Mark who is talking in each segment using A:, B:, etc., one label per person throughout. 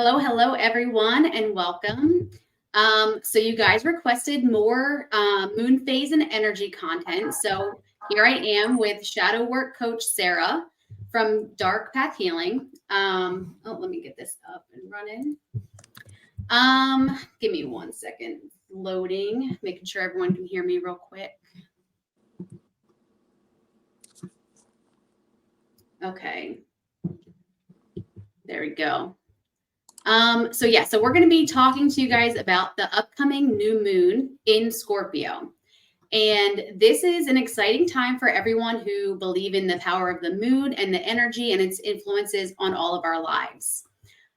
A: Hello, everyone, and welcome. So you guys requested more moon phase and energy content. So here I am with shadow work coach Sarah from Dark Path Healing. Let me get this up and running. Give me 1 second. Loading, making sure everyone can hear me real quick. Okay. There we go. So we're going to be talking to you guys about the upcoming new moon in Scorpio. And this is an exciting time for everyone who believe in the power of the moon and the energy and its influences on all of our lives.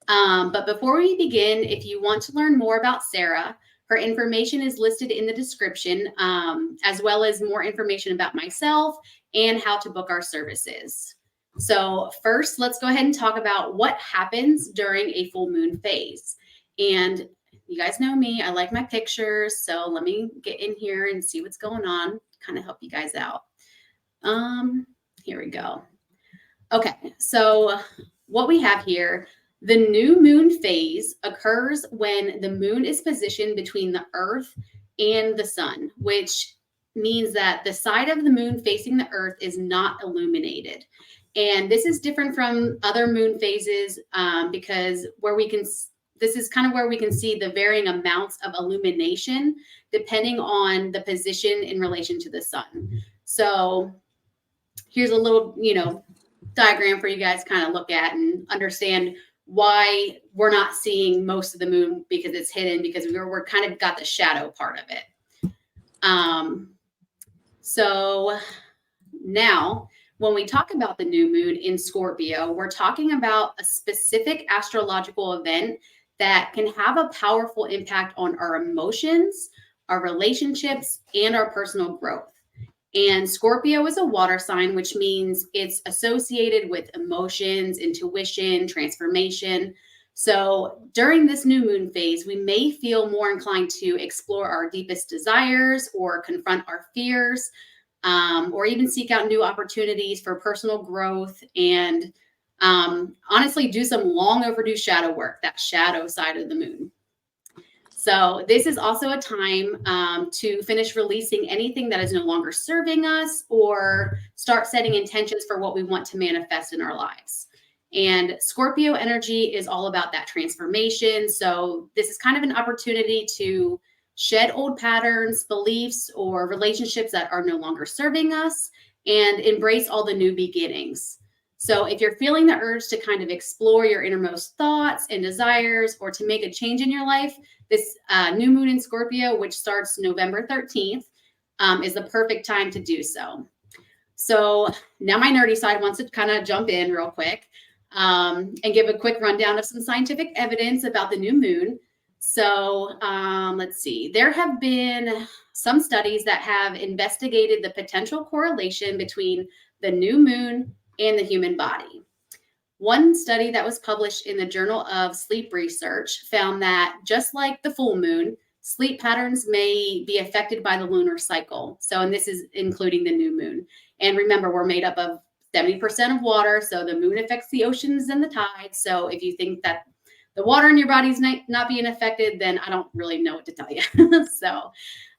A: But before we begin, if you want to learn more about Sarah, her information is listed in the description, as well as more information about myself and how to book our services. So first, let's go ahead and talk about what happens during a full moon phase. And you guys know me, I like my pictures. So let me get in here and see what's going on, kind of help you guys out. Here we go. Okay, so what we have here, the new moon phase occurs when the moon is positioned between the earth and the sun, which means that the side of the moon facing the earth is not illuminated. And this is different from other moon phases because this is kind of where we can see the varying amounts of illumination depending on the position in relation to the sun. So here's a little, diagram for you guys to kind of look at and understand why we're not seeing most of the moon because it's hidden, because we're kind of got the shadow part of it. So now, when we talk about the new moon in Scorpio, we're talking about a specific astrological event that can have a powerful impact on our emotions, our relationships, and our personal growth. And Scorpio is a water sign, which means it's associated with emotions, intuition, transformation. So during this new moon phase, we may feel more inclined to explore our deepest desires or confront our fears, or even seek out new opportunities for personal growth and honestly do some long overdue shadow work, that shadow side of the moon. So this is also a time to finish releasing anything that is no longer serving us or start setting intentions for what we want to manifest in our lives. And Scorpio energy is all about that transformation. So this is kind of an opportunity to shed old patterns, beliefs, or relationships that are no longer serving us and embrace all the new beginnings. So if you're feeling the urge to kind of explore your innermost thoughts and desires or to make a change in your life, this new moon in Scorpio, which starts November 13th, is the perfect time to do so. So now my nerdy side wants to kind of jump in real quick and give a quick rundown of some scientific evidence about the new moon. So let's see, there have been some studies that have investigated the potential correlation between the new moon and the human body. One study that was published in the Journal of Sleep Research found that just like the full moon, sleep patterns may be affected by the lunar cycle. So, and this is including the new moon. And remember, we're made up of 70% of water. So the moon affects the oceans and the tides. So if you think that the water in your body's not being affected, then I don't really know what to tell you.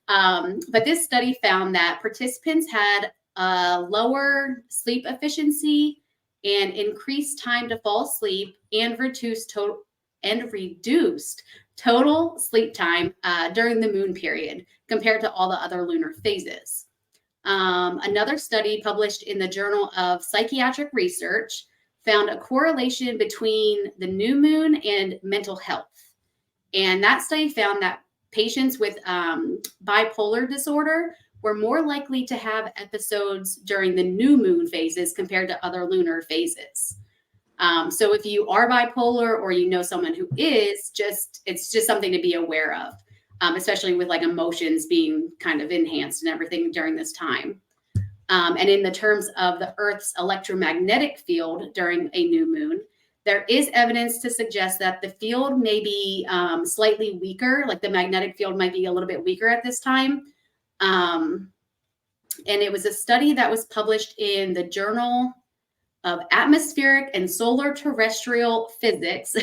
A: But this study found that participants had lower sleep efficiency and increased time to fall asleep and reduced total sleep time during the moon period compared to all the other lunar phases. Another study published in the Journal of Psychiatric Research found a correlation between the new moon and mental health. And that study found that patients with bipolar disorder were more likely to have episodes during the new moon phases compared to other lunar phases. So if you are bipolar or you know someone who is, it's just something to be aware of, especially with like emotions being kind of enhanced and everything during this time. And in the terms of the Earth's electromagnetic field during a new moon, there is evidence to suggest that the field may be slightly weaker, like the magnetic field might be a little bit weaker at this time. And it was a study that was published in the Journal of Atmospheric and Solar Terrestrial Physics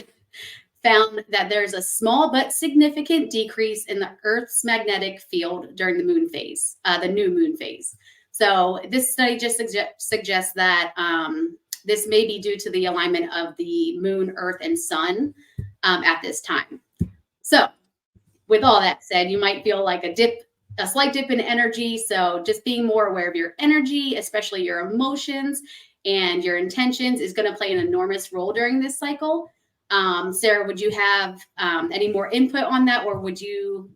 A: found that there's a small but significant decrease in the Earth's magnetic field during the moon phase, the new moon phase. So this study just suggests that this may be due to the alignment of the moon, Earth, and sun at this time. So with all that said, you might feel like a slight dip in energy. So just being more aware of your energy, especially your emotions and your intentions, is going to play an enormous role during this cycle. Sarah, would you have any more input on that, or would you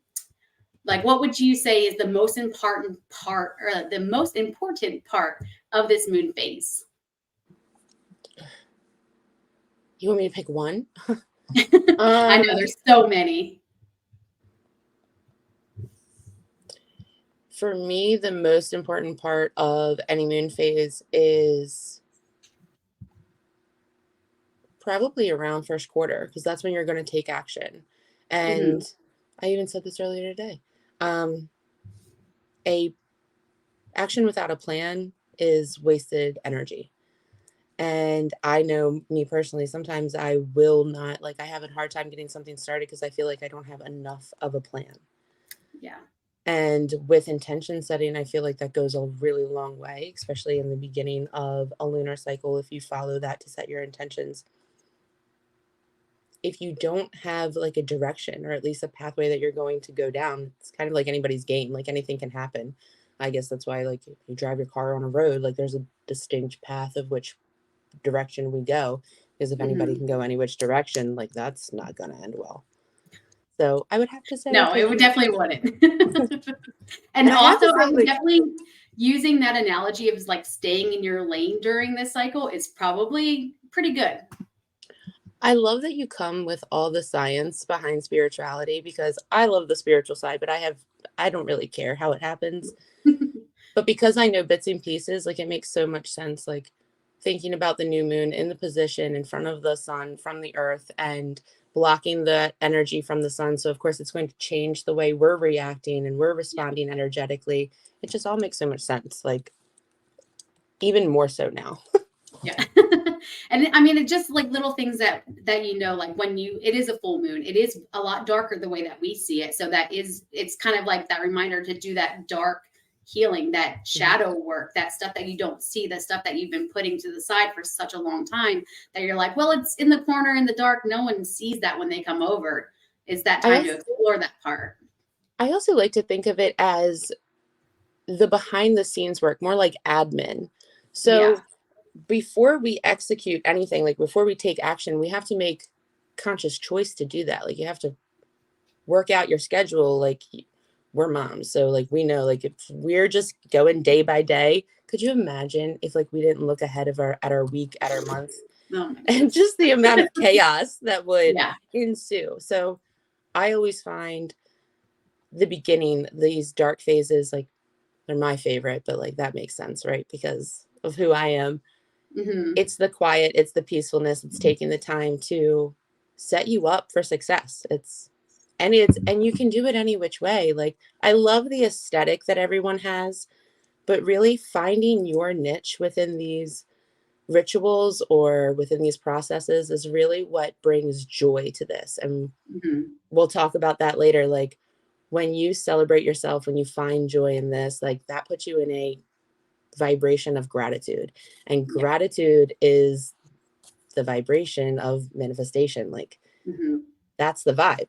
A: what would you say is the most important part, or the most important part of this moon phase?
B: You want me to pick one?
A: I know there's so many.
B: For me, the most important part of any moon phase is probably around first quarter, because that's when you're going to take action. And I even said this earlier today. A action without a plan is wasted energy. And I know me personally, sometimes I will not, like, I have a hard time getting something started because I feel like I don't have enough of a plan.
A: Yeah.
B: And with intention setting, I feel like that goes a really long way, especially in the beginning of a lunar cycle. If you follow that to set your intentions, if you don't have like a direction, or at least a pathway that you're going to go down, it's kind of like anybody's game. Like, anything can happen. I guess that's why, like, if you drive your car on a road, like, there's a distinct path of which direction we go, because if anybody can go any which direction, like, that's not going to end well. So I would have to say,
A: no, it would definitely wouldn't. And also, I would definitely, using that analogy of like staying in your lane during this cycle is probably pretty good.
B: I love that you come with all the science behind spirituality, because I love the spiritual side, but I don't really care how it happens. But because I know bits and pieces, like, it makes so much sense, like, thinking about the new moon in the position in front of the sun from the earth and blocking the energy from the sun. So of course it's going to change the way we're reacting and we're responding energetically. It just all makes so much sense, like, even more so now.
A: Yeah. And I mean, it's just like little things that like when it is a full moon, it is a lot darker the way that we see it. So it's kind of like that reminder to do that dark healing, that shadow work, that stuff that you don't see, the stuff that you've been putting to the side for such a long time, that you're like, well, it's in the corner in the dark. No one sees that when they come over. It's that time to explore that part.
B: I also like to think of it as the behind the scenes work, more like admin. So before we execute anything, like before we take action, we have to make conscious choice to do that. Like, you have to work out your schedule. Like, we're moms, so like, we know, like, if we're just going day by day, could you imagine if like we didn't look ahead of our week, at our month, and just the amount of chaos that would ensue. So I always find the beginning, these dark phases, like, they're my favorite, but like, that makes sense, right? Because of who I am. It's the quiet, it's the peacefulness, it's taking the time to set you up for success. And you can do it any which way. Like, I love the aesthetic that everyone has, but really finding your niche within these rituals or within these processes is really what brings joy to this. And we'll talk about that later. Like, when you celebrate yourself, when you find joy in this, like, that puts you in a vibration of gratitude, and gratitude is the vibration of manifestation. Like, that's the vibe.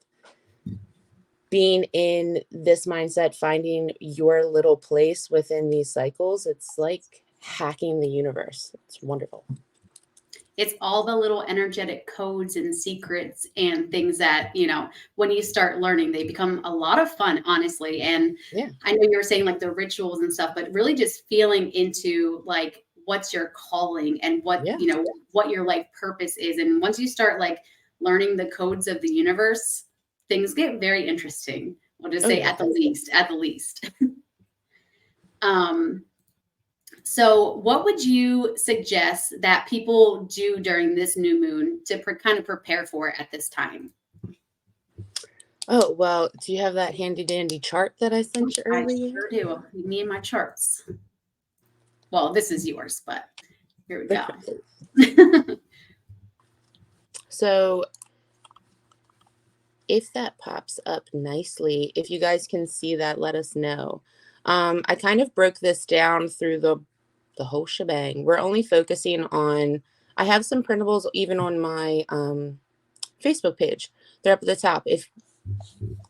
B: Being in this mindset, finding your little place within these cycles, it's like hacking the universe. It's wonderful.
A: It's all the little energetic codes and secrets and things that, when you start learning, they become a lot of fun, honestly. And I know you were saying like the rituals and stuff, but really just feeling into like what's your calling and what your life purpose is. And once you start like learning the codes of the universe, things get very interesting. We'll just say at the least. So what would you suggest that people do during this new moon to kind of prepare for it at this time?
B: Oh, well, do you have that handy dandy chart that I sent you earlier?
A: I sure do. Me and my charts. Well, this is yours, but here we go.
B: So If that pops up nicely, if you guys can see that, let us know. I kind of broke this down through the whole shebang. We're only focusing on, I have some printables even on my Facebook page. They're up at the top. If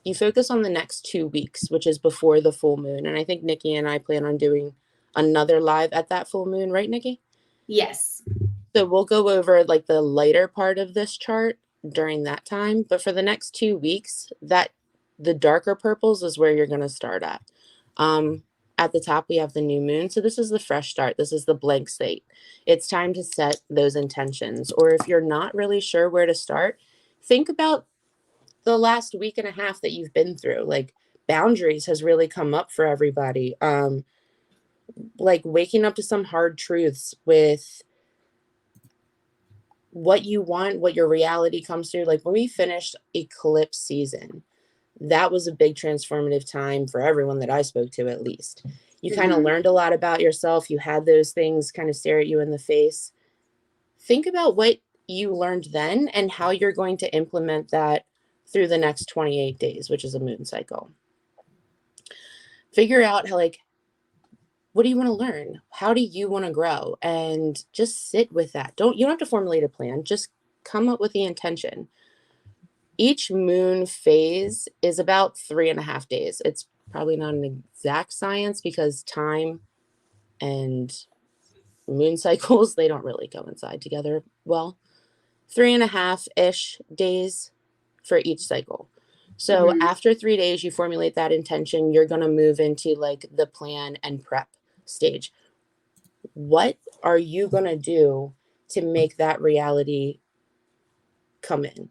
B: you focus on the next 2 weeks, which is before the full moon, and I think Nikki and I plan on doing another live at that full moon, right, Nikki?
A: Yes.
B: So we'll go over like the lighter part of this chart during that time. But for the next 2 weeks, that the darker purples is where you're going to start at. At the top, we have the new moon. So this is the fresh start. This is the blank slate. It's time to set those intentions. Or if you're not really sure where to start, think about the last week and a half that you've been through. Like boundaries has really come up for everybody. Like waking up to some hard truths with what you want, what your reality comes through. Like when we finished eclipse season, that was a big transformative time for everyone that I spoke to, at least. You kind of learned a lot about yourself. You had those things kind of stare at you in the face. Think about what you learned then and how you're going to implement that through the next 28 days, which is a moon cycle. Figure out how, like, what do you want to learn? How do you want to grow? And just sit with that. You don't have to formulate a plan. Just come up with the intention. Each moon phase is about 3.5 days. It's probably not an exact science because time and moon cycles, they don't really coincide together well. 3.5-ish days for each cycle. So after 3 days, you formulate that intention. You're going to move into like the plan and prep stage. What are you going to do to make that reality come in?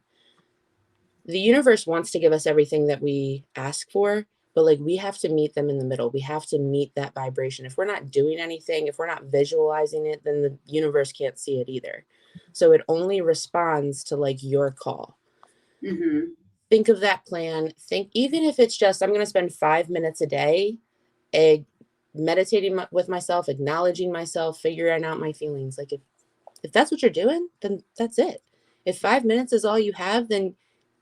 B: The universe wants to give us everything that we ask for, but like we have to meet them in the middle. We have to meet that vibration. If we're not doing anything, if we're not visualizing it, then the universe can't see it either. So it only responds to like your call. Think of that plan. Think, even if it's just, I'm going to spend 5 minutes a day meditating with myself, acknowledging myself, figuring out my feelings. Like if that's what you're doing, then that's it. If 5 minutes is all you have, then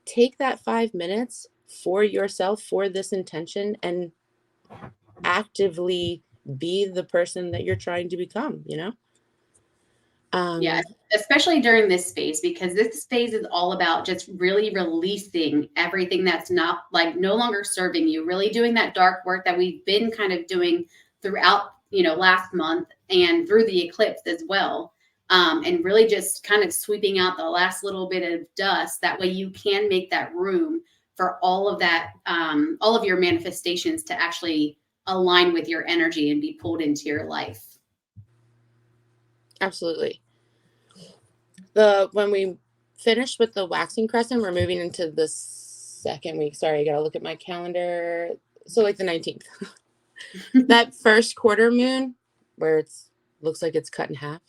B: take that 5 minutes for yourself, for this intention, and actively be the person that you're trying to become, you know?
A: Yeah, especially during this phase, because this phase is all about just really releasing everything that's not like no longer serving you, really doing that dark work that we've been kind of doing throughout, last month and through the eclipse as well. And really just kind of sweeping out the last little bit of dust. That way you can make that room for all of that, all of your manifestations to actually align with your energy and be pulled into your life.
B: Absolutely. When we finished with the waxing crescent, we're moving into the second week. Sorry, I gotta look at my calendar. So like the 19th. That first quarter moon where it looks like it's cut in half.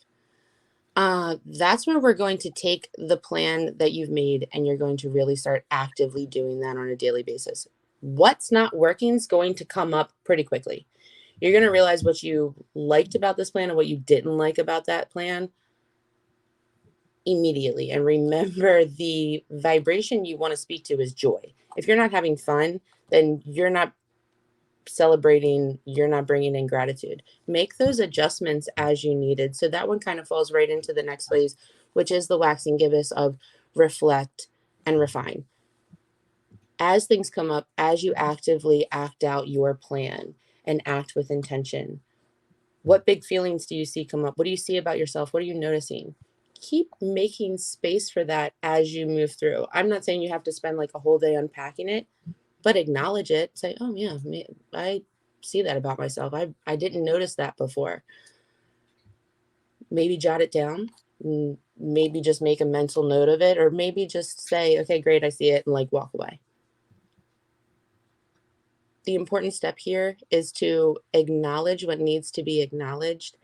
B: That's where we're going to take the plan that you've made and you're going to really start actively doing that on a daily basis. What's not working is going to come up pretty quickly. You're going to realize what you liked about this plan and what you didn't like about that plan immediately. And remember, the vibration you want to speak to is joy. If you're not having fun, then you're not celebrating, you're not bringing in gratitude. Make those adjustments as you needed. So that one kind of falls right into the next phase, which is the waxing gibbous of reflect and refine. As things come up, as you actively act out your plan and act with intention, what big feelings do you see come up? What do you see about yourself? What are you noticing? Keep making space for that as you move through. I'm not saying you have to spend like a whole day unpacking it, but acknowledge it. Say, oh yeah, I see that about myself. I didn't notice that before. Maybe jot it down. Maybe just make a mental note of it, or maybe just say, okay, great, I see it, and like walk away. The important step here is to acknowledge what needs to be acknowledged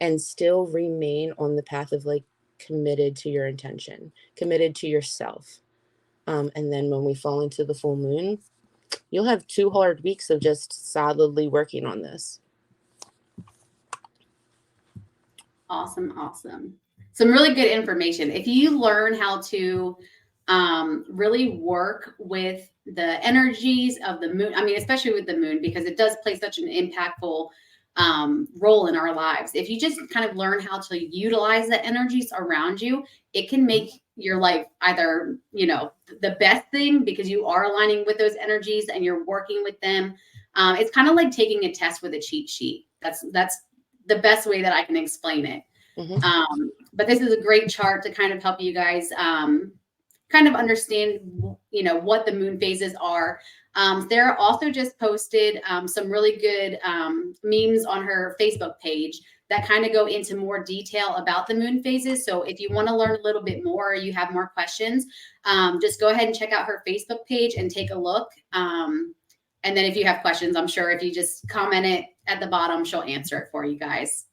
B: and still remain on the path of like committed to your intention, committed to yourself. And then when we fall into the full moon, you'll have 2 hard weeks of just solidly working on this.
A: Awesome. Some really good information. If you learn how to really work with the energies of the moon. I mean, especially with the moon, because it does play such an impactful role in our lives. If you just kind of learn how to utilize the energies around you, it can make your life either, the best thing because you are aligning with those energies and you're working with them. It's kind of like taking a test with a cheat sheet. That's the best way that I can explain it.
B: Mm-hmm.
A: But this is a great chart to kind of help you guys kind of understand, what the moon phases are. Sarah also just posted some really good memes on her Facebook page that kind of go into more detail about the moon phases. So if you want to learn a little bit more or you have more questions, just go ahead and check out her Facebook page and take a look. And then if you have questions, I'm sure if you just comment it at the bottom, she'll answer it for you guys.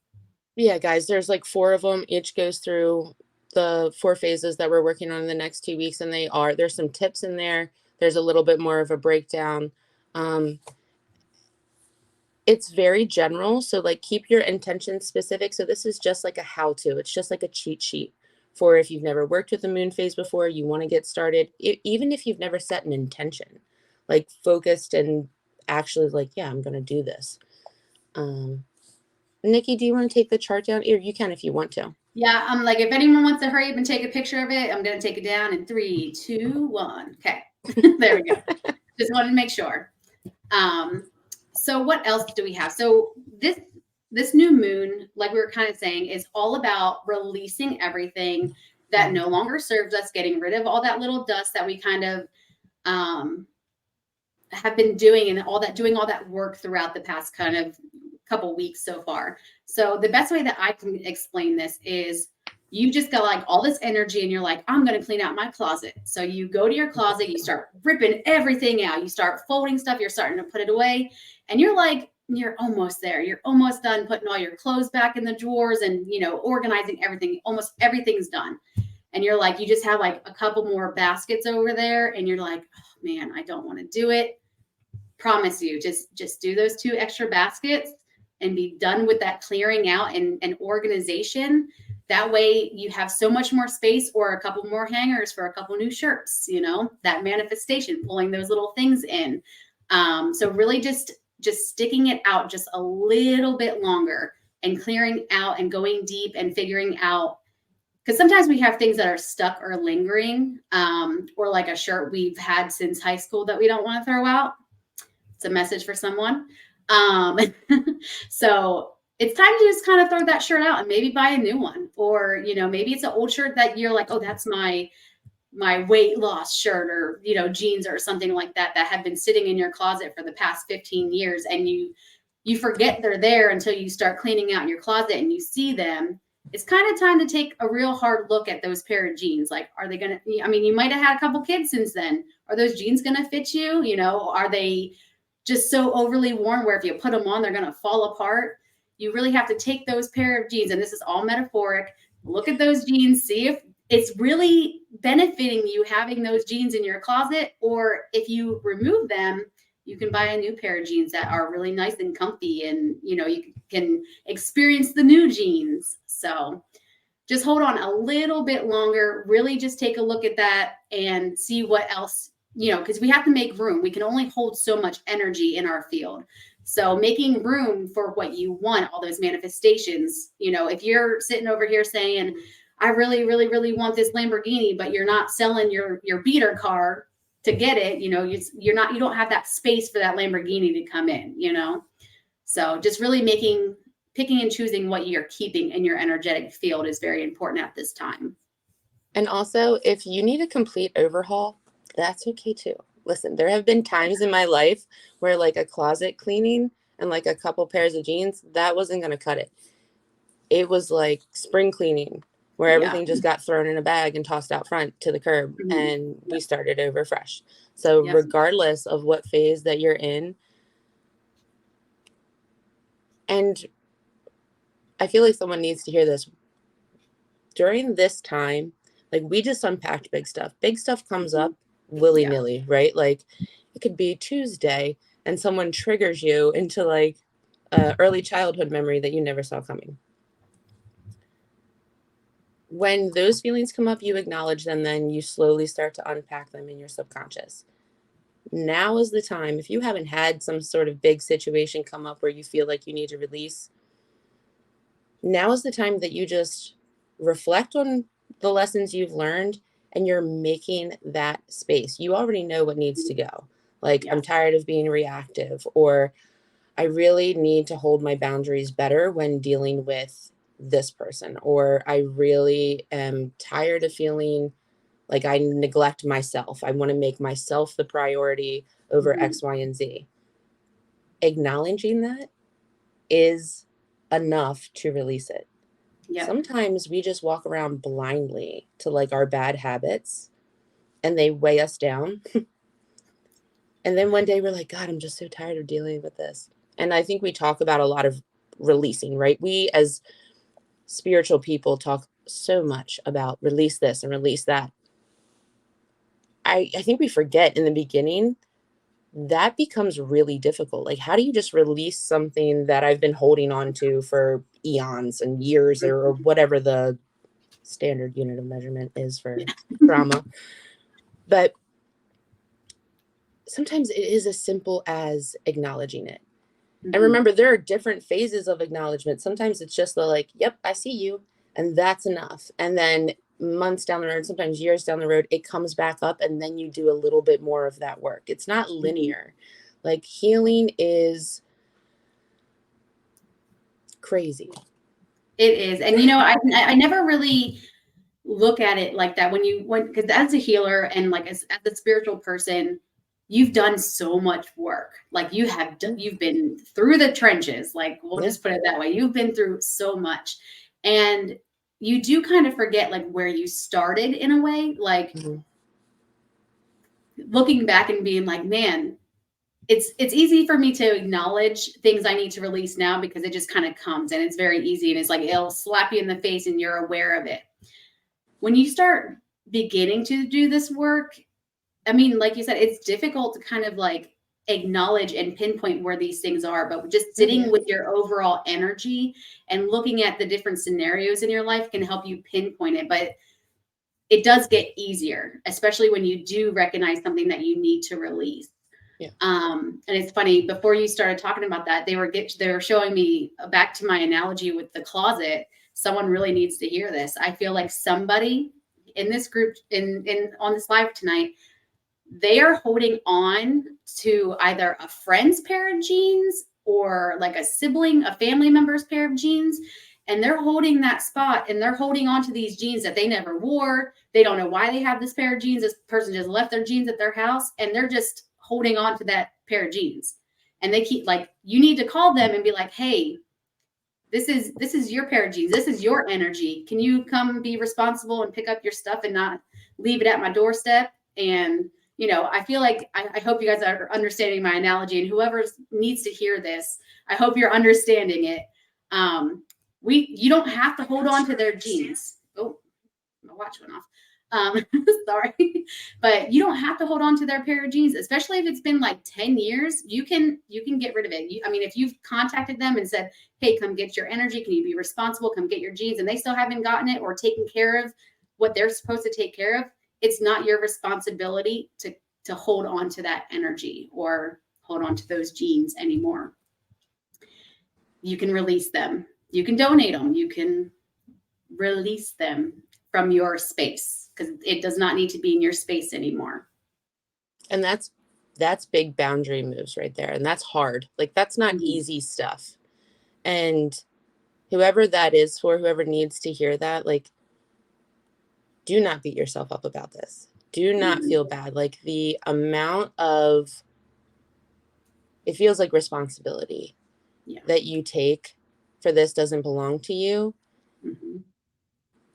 B: Yeah, guys, there's like 4 of them. Each goes through the 4 phases that we're working on in the next 2 weeks, and there's some tips in there. There's a little bit more of a breakdown. It's very general, so like keep your intention specific. So this is just like a how-to. It's just like a cheat sheet for if you've never worked with the moon phase before, you want to get started. Even if you've never set an intention, like focused and actually like, yeah, I'm going to do this. Nikki, do you want to take the chart down? Or you can if you want to.
A: Yeah, I'm like, if anyone wants to hurry up and take a picture of it, I'm going to take it down in 3, 2, 1. Okay, there we go. Just wanted to make sure. So what else do we have? So this new moon, like we were kind of saying, is all about releasing everything that no longer serves us, getting rid of all that little dust that we kind of have been doing and doing all that work throughout the past kind of couple weeks so far. So the best way that I can explain this is you just got like all this energy and you're like, I'm going to clean out my closet. So you go to your closet, you start ripping everything out, you start folding stuff, you're starting to put it away, and you're like, you're almost there. You're almost done putting all your clothes back in the drawers and, organizing everything. Almost everything's done. And you're like, you just have like a couple more baskets over there and you're like, oh man, I don't want to do it. Promise you, just do those 2 extra baskets and be done with that clearing out and organization. That way you have so much more space or a couple more hangers for a couple new shirts, that manifestation, pulling those little things in. So really just sticking it out just a little bit longer and clearing out and going deep and figuring out, because sometimes we have things that are stuck or lingering, or like a shirt we've had since high school that we don't want to throw out. It's a message for someone. So it's time to just kind of throw that shirt out and maybe buy a new one. Or, maybe it's an old shirt that you're like, oh, that's my weight loss shirt, or, jeans or something like that have been sitting in your closet for the past 15 years. And you forget they're there until you start cleaning out your closet and you see them. It's kind of time to take a real hard look at those pair of jeans. Like, are they going to, you might have had a couple kids since then. Are those jeans going to fit you? Are they just so overly worn where if you put them on, they're going to fall apart? You really have to take those pair of jeans, and this is all metaphoric. Look at those jeans, see if it's really benefiting you having those jeans in your closet, or if you remove them, you can buy a new pair of jeans that are really nice and comfy, and you can experience the new jeans. So just hold on a little bit longer, really just take a look at that and see what else, because we have to make room. We can only hold so much energy in our field. So making room for what you want, all those manifestations, if you're sitting over here saying, I really, really, really want this Lamborghini, but you're not selling your beater car to get it, you don't have that space for that Lamborghini to come in, So just really picking and choosing what you're keeping in your energetic field is very important at this time.
B: And also, if you need a complete overhaul, that's okay too. Listen, there have been times in my life where like a closet cleaning and like a couple pairs of jeans, that wasn't going to cut it. It was like spring cleaning where everything just got thrown in a bag and tossed out front to the curb, and we started over fresh. So regardless of what phase that you're in, and I feel like someone needs to hear this, during this time, like we just unpacked big stuff. Big stuff comes up willy-nilly, right? Like it could be Tuesday and someone triggers you into like a early childhood memory that you never saw coming. when those feelings come up, you acknowledge them, then you slowly start to unpack them in your subconscious. Now is the time, if you haven't had some sort of big situation come up where you feel like you need to release, now is the time that you just reflect on the lessons you've learned and you're making that space. You already know what needs to go. Like,
A: Yeah.
B: I'm tired of being reactive, or I really need to hold my boundaries better when dealing with this person, or I really am tired of feeling like I neglect myself. I want to make myself the priority over
A: Mhm.
B: X, Y, and Z. Acknowledging that is enough to release it.
A: Yeah.
B: Sometimes we just walk around blindly to like our bad habits and they weigh us down. And then one day we're like, God, I'm just so tired of dealing with this. And I think we talk about a lot of releasing, right? We as spiritual people talk so much about release this and release that. I think we forget in the beginning that becomes really difficult. Like, how do you just release something that I've been holding on to for eons and years, or
A: Mhm.
B: whatever the standard unit of measurement is for trauma? But sometimes it is as simple as acknowledging it. And
A: Mhm.
B: remember, there are different phases of acknowledgement. Sometimes it's just the like, yep, I see you, and that's enough. And then months down the road, sometimes years down the road, it comes back up, and then you do a little bit more of that work. It's not
A: Mhm.
B: linear. Like, healing is crazy.
A: It is. And I never really look at it like that because as a healer and like as a spiritual person, you've done so much work. Like
B: Yeah.
A: you've been through the trenches. Like we'll
B: Yeah.
A: just put it that way. You've been through so much. And you do kind of forget like where you started in a way, like
B: Mhm.
A: looking back and being like, man, it's easy for me to acknowledge things I need to release now because it just kind of comes and it's very easy and it's like it'll slap you in the face and you're aware of it. When you start beginning to do this work, I mean, like you said, it's difficult to kind of like acknowledge and pinpoint where these things are, but just
B: Oh,
A: sitting
B: yeah.
A: with your overall energy and looking at the different scenarios in your life can help you pinpoint it. But it does get easier, especially when you do recognize something that you need to release.
B: Yeah.
A: And it's funny, before you started talking about that, they were showing me back to my analogy with the closet. Someone really needs to hear this. I feel like somebody in this group in on this live tonight, they are holding on to either a friend's pair of jeans or like a sibling, a family member's pair of jeans. And they're holding that spot and they're holding on to these jeans that they never wore. They don't know why they have this pair of jeans. This person just left their jeans at their house and they're just holding on to that pair of jeans. And they keep like, you need to call them and be like, hey, this is your pair of jeans. This is your energy. Can you come be responsible and pick up your stuff and not leave it at my doorstep? And I feel like I hope you guys are understanding my analogy, and whoever needs to hear this, I hope you're understanding it. You don't have to hold on to their jeans. Oh, my watch went off. Sorry, but you don't have to hold on to their pair of jeans, especially if it's been like 10 years. You can get rid of it. I mean, if you've contacted them and said, "Hey, come get your energy. Can you be responsible? Come get your jeans," and they still haven't gotten it or taken care of what they're supposed to take care of, it's not your responsibility to hold on to that energy or hold on to those jeans anymore. You can release them. You can donate them. You can release them from your space because it does not need to be in your space anymore.
B: And that's big boundary moves right there. And that's hard. Like, that's not
A: Mhm.
B: easy stuff. And whoever that is for, whoever needs to hear that, like, do not beat yourself up about this. Do not
A: Mhm.
B: feel bad. Like, the amount of, it feels like responsibility
A: Yeah.
B: that you take for this doesn't belong to you.
A: Mhm.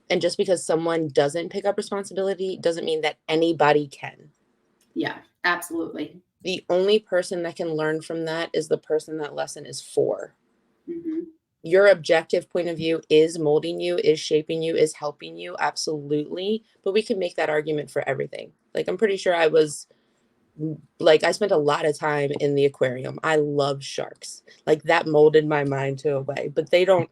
B: And just because someone doesn't pick up responsibility doesn't mean that anybody can.
A: Yeah, absolutely.
B: The only person that can learn from that is the person that lesson is for.
A: Mhm.
B: Your objective point of view is molding you, is shaping you, is helping you, absolutely. But we can make that argument for everything. Like, I'm pretty sure I spent a lot of time in the aquarium. I love sharks. Like, that molded my mind to a way, but they don't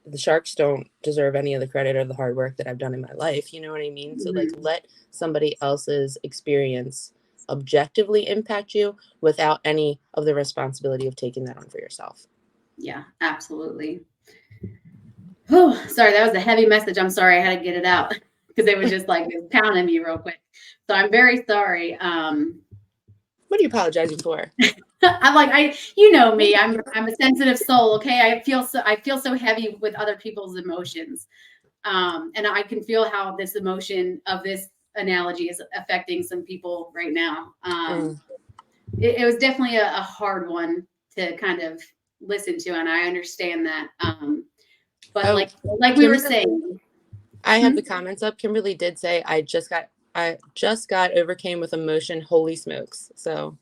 B: the sharks don't deserve any of the credit or the hard work that I've done in my life. You know what I mean? So like, let somebody else's experience objectively impact you without any of the responsibility of taking that on for yourself.
A: Yeah, absolutely. Oh, sorry, that was a heavy message. I'm sorry, I had to get it out because it was just like pounding me real quick. So I'm very sorry.
B: What are you apologizing for?
A: I'm like, you know me. I'm a sensitive soul. Okay, I feel so heavy with other people's emotions, and I can feel how this emotion of this analogy is affecting some people right now. It was definitely a hard one to kind of listen to, and I understand that. But like we were saying,
B: I have the comments up. Kimberly did say, I just got overcame with emotion. Holy smokes. So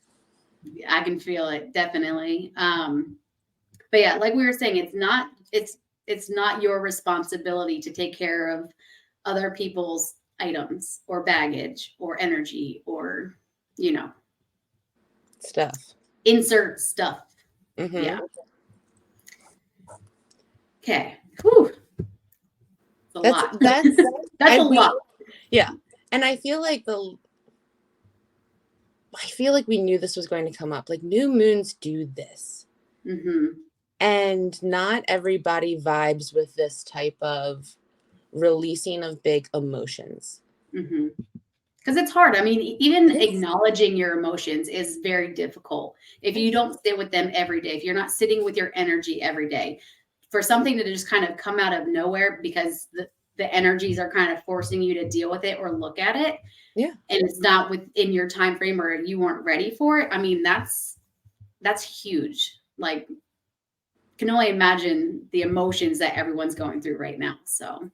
A: I can feel it definitely. But yeah, like we were saying, it's not your responsibility to take care of other people's items or baggage or energy or,
B: stuff.
A: insert stuff.
B: Mm-hmm.
A: Yeah. Okay. Whew. It's a lot. That's a lot.
B: Yeah. And I feel like we knew this was going to come up. Like, new moons do this.
A: Mm-hmm.
B: And not everybody vibes with this type of releasing of big emotions.
A: Mm-hmm. Because it's hard. I mean, even acknowledging your emotions is very difficult if you don't sit with them every day, if you're not sitting with your energy every day. For something to just kind of come out of nowhere because the energies are kind of forcing you to deal with it or look at it.
B: Yeah.
A: And it's not within your time frame or you weren't ready for it. I mean, that's huge. Like, can only imagine the emotions that everyone's going through right now. So,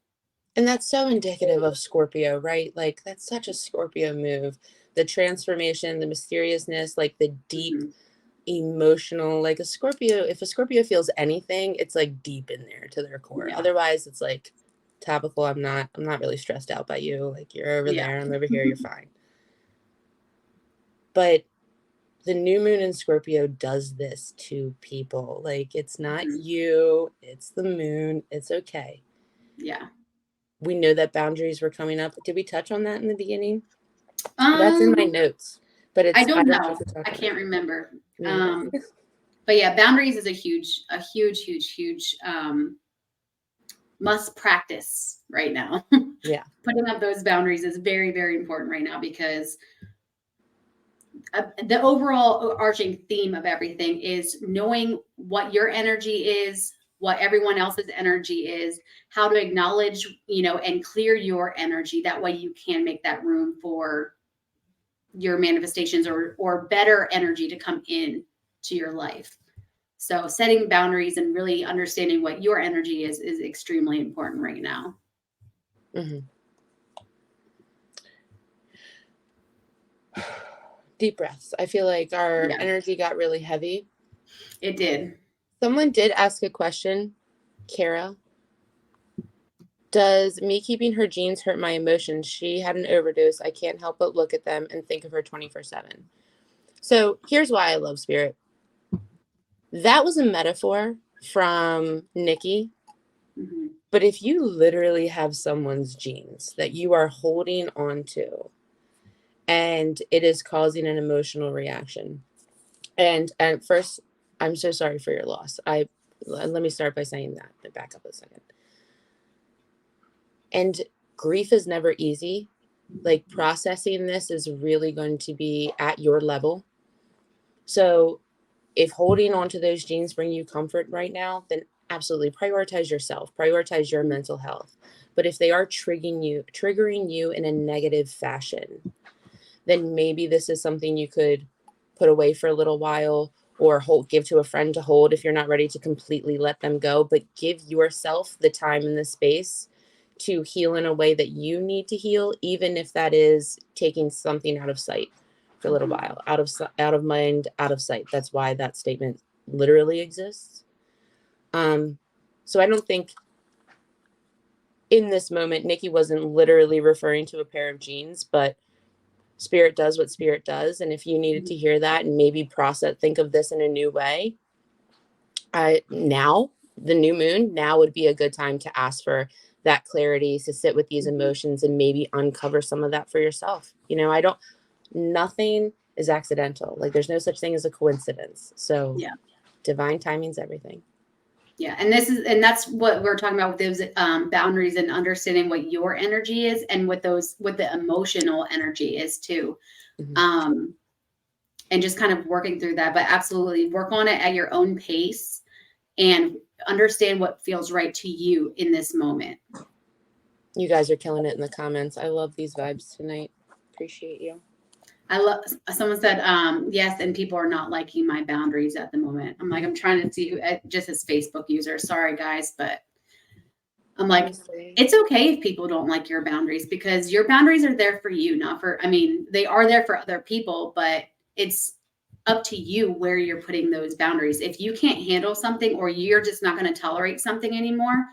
B: and that's so indicative of Scorpio, right? Like, that's such a Scorpio move. The transformation, the mysteriousness, like the deep emotional, like if a Scorpio feels anything, it's like deep in there to their core. Yeah. Otherwise it's like, topical, I'm not really stressed out by you. Like, you're over there, I'm over here, you're fine. But the new moon in Scorpio does this to people. Like, it's not you, it's the moon. It's okay.
A: Yeah.
B: We know that boundaries were coming up. Did we touch on that in the beginning? That's in my notes, but I don't know.
A: I can't remember. But yeah, boundaries is a huge must practice right now.
B: Yeah.
A: Putting up those boundaries is very, very important right now because the overall arching theme of everything is knowing what your energy is, what everyone else's energy is, how to acknowledge, and clear your energy. That way you can make that room for your manifestations or better energy to come in to your life. So setting boundaries and really understanding what your energy is extremely important right now.
B: Mm-hmm. Deep breaths. I feel like our energy got really heavy.
A: It did.
B: Someone did ask a question, Kara. Does me keeping her jeans hurt my emotions? She had an overdose. I can't help but look at them and think of her 24/7. So here's why I love Spirit. That was a metaphor from Nikki. Mm-hmm. But if you literally have someone's jeans that you are holding on to and it is causing an emotional reaction, and at first, I'm so sorry for your loss. Let me start by saying that. Back up a second. And grief is never easy. Like, processing this is really going to be at your level. So if holding on to those jeans bring you comfort right now, then absolutely prioritize yourself, prioritize your mental health. But if they are triggering you in a negative fashion, then maybe this is something you could put away for a little while or give to a friend to hold if you're not ready to completely let them go. But give yourself the time and the space to heal in a way that you need to heal, even if that is taking something out of sight for a little while, out of mind, out of sight. That's why that statement literally exists. So I don't think in this moment, Nikki wasn't literally referring to a pair of jeans, but Spirit does what Spirit does. And if you needed to hear that and maybe think of this in a new way, now the new moon, now would be a good time to ask for that clarity, to sit with these emotions and maybe uncover some of that for yourself. Nothing is accidental. Like there's no such thing as a coincidence. So
A: Yeah.
B: divine timing's everything.
A: Yeah. And that's what we're talking about with those boundaries, and understanding what your energy is and what the emotional energy is too.
B: Mm-hmm.
A: And just kind of working through that, but absolutely work on it at your own pace and understand what feels right to you in this moment.
B: You guys are killing it in the comments. I love these vibes tonight. Appreciate you.
A: Someone said, yes, and people are not liking my boundaries at the moment. I'm like, I'm trying to see who, just as Facebook user. Sorry, guys, but I'm like, it's okay if people don't like your boundaries, because your boundaries are there for you, not for, they are there for other people, but it's up to you where you're putting those boundaries. If you can't handle something, or you're just not going to tolerate something anymore,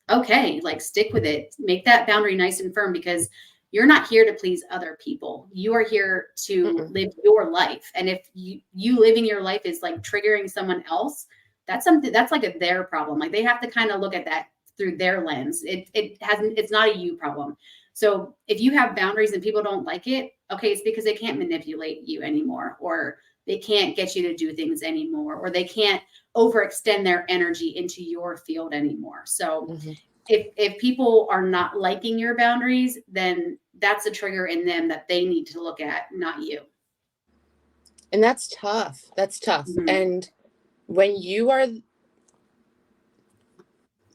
A: okay, like stick with it. Make that boundary nice and firm, because you're not here to please other people. You are here to live your life. And if you living your life is like triggering someone else, that's something that's like their problem. Like they have to kind of look at that through their lens. It's not a you problem. So if you have boundaries and people don't like it, okay, it's because they can't manipulate you anymore, or they can't get you to do things anymore, or they can't overextend their energy into your field anymore. So if people are not liking your boundaries, then that's a trigger in them that they need to look at, not you.
B: And that's tough. That's tough. And when you are,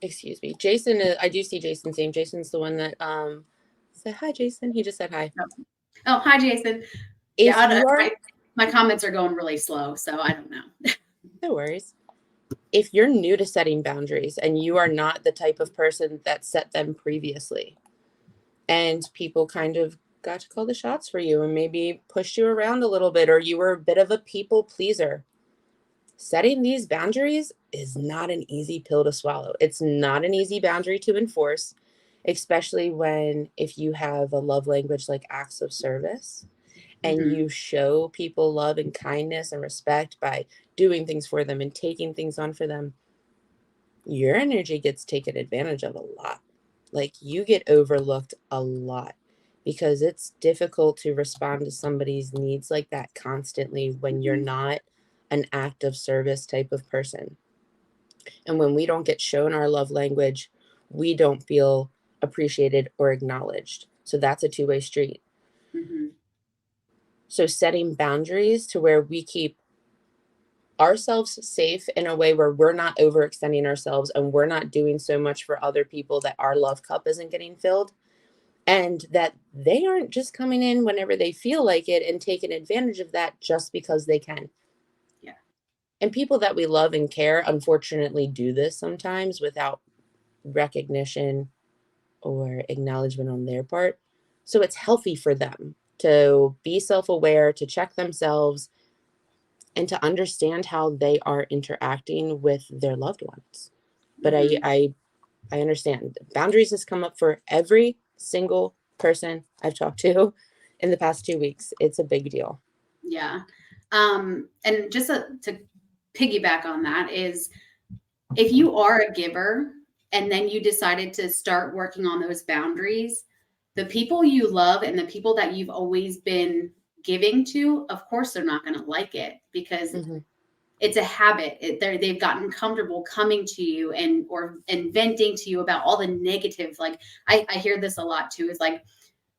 B: excuse me, Jason, I do see Jason's name. Jason's the one that said hi. Jason, he just said hi.
A: Oh, hi, Jason. My comments are going really slow, so I don't know.
B: No worries. If you're new to setting boundaries and you are not the type of person that set them previously, and people kind of got to call the shots for you and maybe pushed you around a little bit, or you were a bit of a people pleaser, setting these boundaries is not an easy pill to swallow. It's not an easy boundary to enforce, especially if you have a love language like acts of service, and you show people love and kindness and respect by doing things for them and taking things on for them. Your energy gets taken advantage of a lot. Like you get overlooked a lot, because it's difficult to respond to somebody's needs like that constantly when you're not an act of service type of person. And when we don't get shown our love language, we don't feel appreciated or acknowledged. So that's a two-way street. So setting boundaries to where we keep ourselves safe in a way where we're not overextending ourselves and we're not doing so much for other people that our love cup isn't getting filled, and that they aren't just coming in whenever they feel like it and taking advantage of that just because they can.
A: Yeah.
B: And people that we love and care, unfortunately, do this sometimes without recognition or acknowledgement on their part. So it's healthy for them to be self-aware, to check themselves, and to understand how they are interacting with their loved ones. But I understand boundaries has come up for every single person I've talked to in the past 2 weeks. It's a big deal.
A: Yeah. And just to piggyback on that is, if you are a giver and then you decided to start working on those boundaries, the people you love and the people that you've always been giving to, of course, they're not going to like it, because it's a habit. They've gotten comfortable coming to you and venting to you about all the negative. Like I hear this a lot too, is like,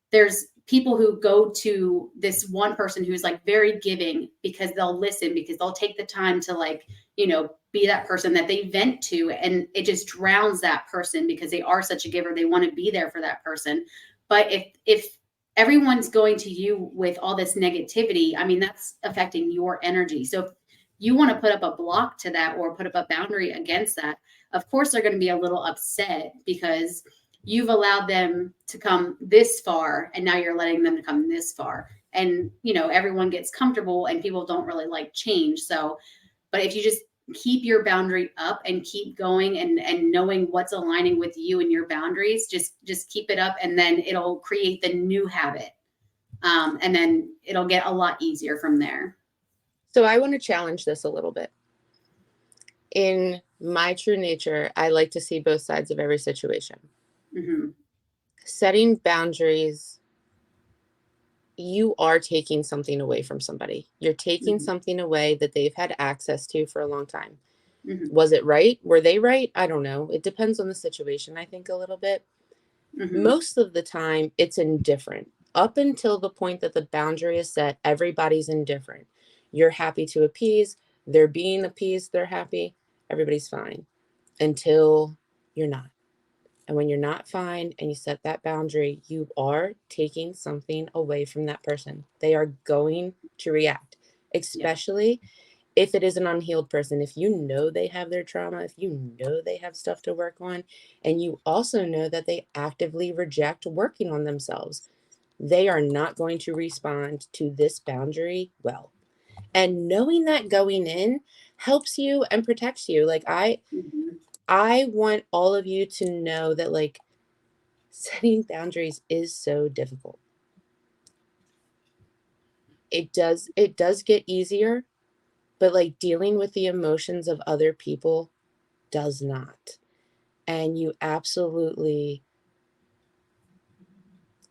A: there's people who go to this one person who's like very giving, because they'll listen, because they'll take the time to like, be that person that they vent to, and it just drowns that person because they are such a giver. They want to be there for that person. But if everyone's going to you with all this negativity, that's affecting your energy. So if you want to put up a block to that, or put up a boundary against that, of course they're going to be a little upset, because you've allowed them to come this far and now you're letting them come this far. And everyone gets comfortable and people don't really like change. So, but if you just keep your boundary up and keep going, and knowing what's aligning with you and your boundaries, just keep it up, and then it'll create the new habit. And then it'll get a lot easier from there.
B: So I want to challenge this a little bit. In My true nature, I like to see both sides of every situation.
A: Mm-hmm.
B: Setting boundaries, you are taking something away from somebody. You're taking
A: Mm-hmm.
B: something away that they've had access to for a long time.
A: Mm-hmm.
B: Was it right? Were they right? I don't know. It depends on the situation, I think, a little bit.
A: Mm-hmm.
B: Most of the time, it's indifferent. Up until the point that the boundary is set, everybody's indifferent. You're happy to appease, they're being appeased, they're happy, everybody's fine until you're not. And when you're not fine and you set that boundary, you are taking something away from that person. They are going to react,
A: Yep.
B: especially if it is an unhealed person. If you know they have their trauma, if you know they have stuff to work on, and you also know that they actively reject working on themselves, they are not going to respond to this boundary well. And knowing that going in helps you and protects you. Like
A: Mm-hmm.
B: I want all of you to know that like setting boundaries is so difficult. It does get easier, but like dealing with the emotions of other people does not. And you absolutely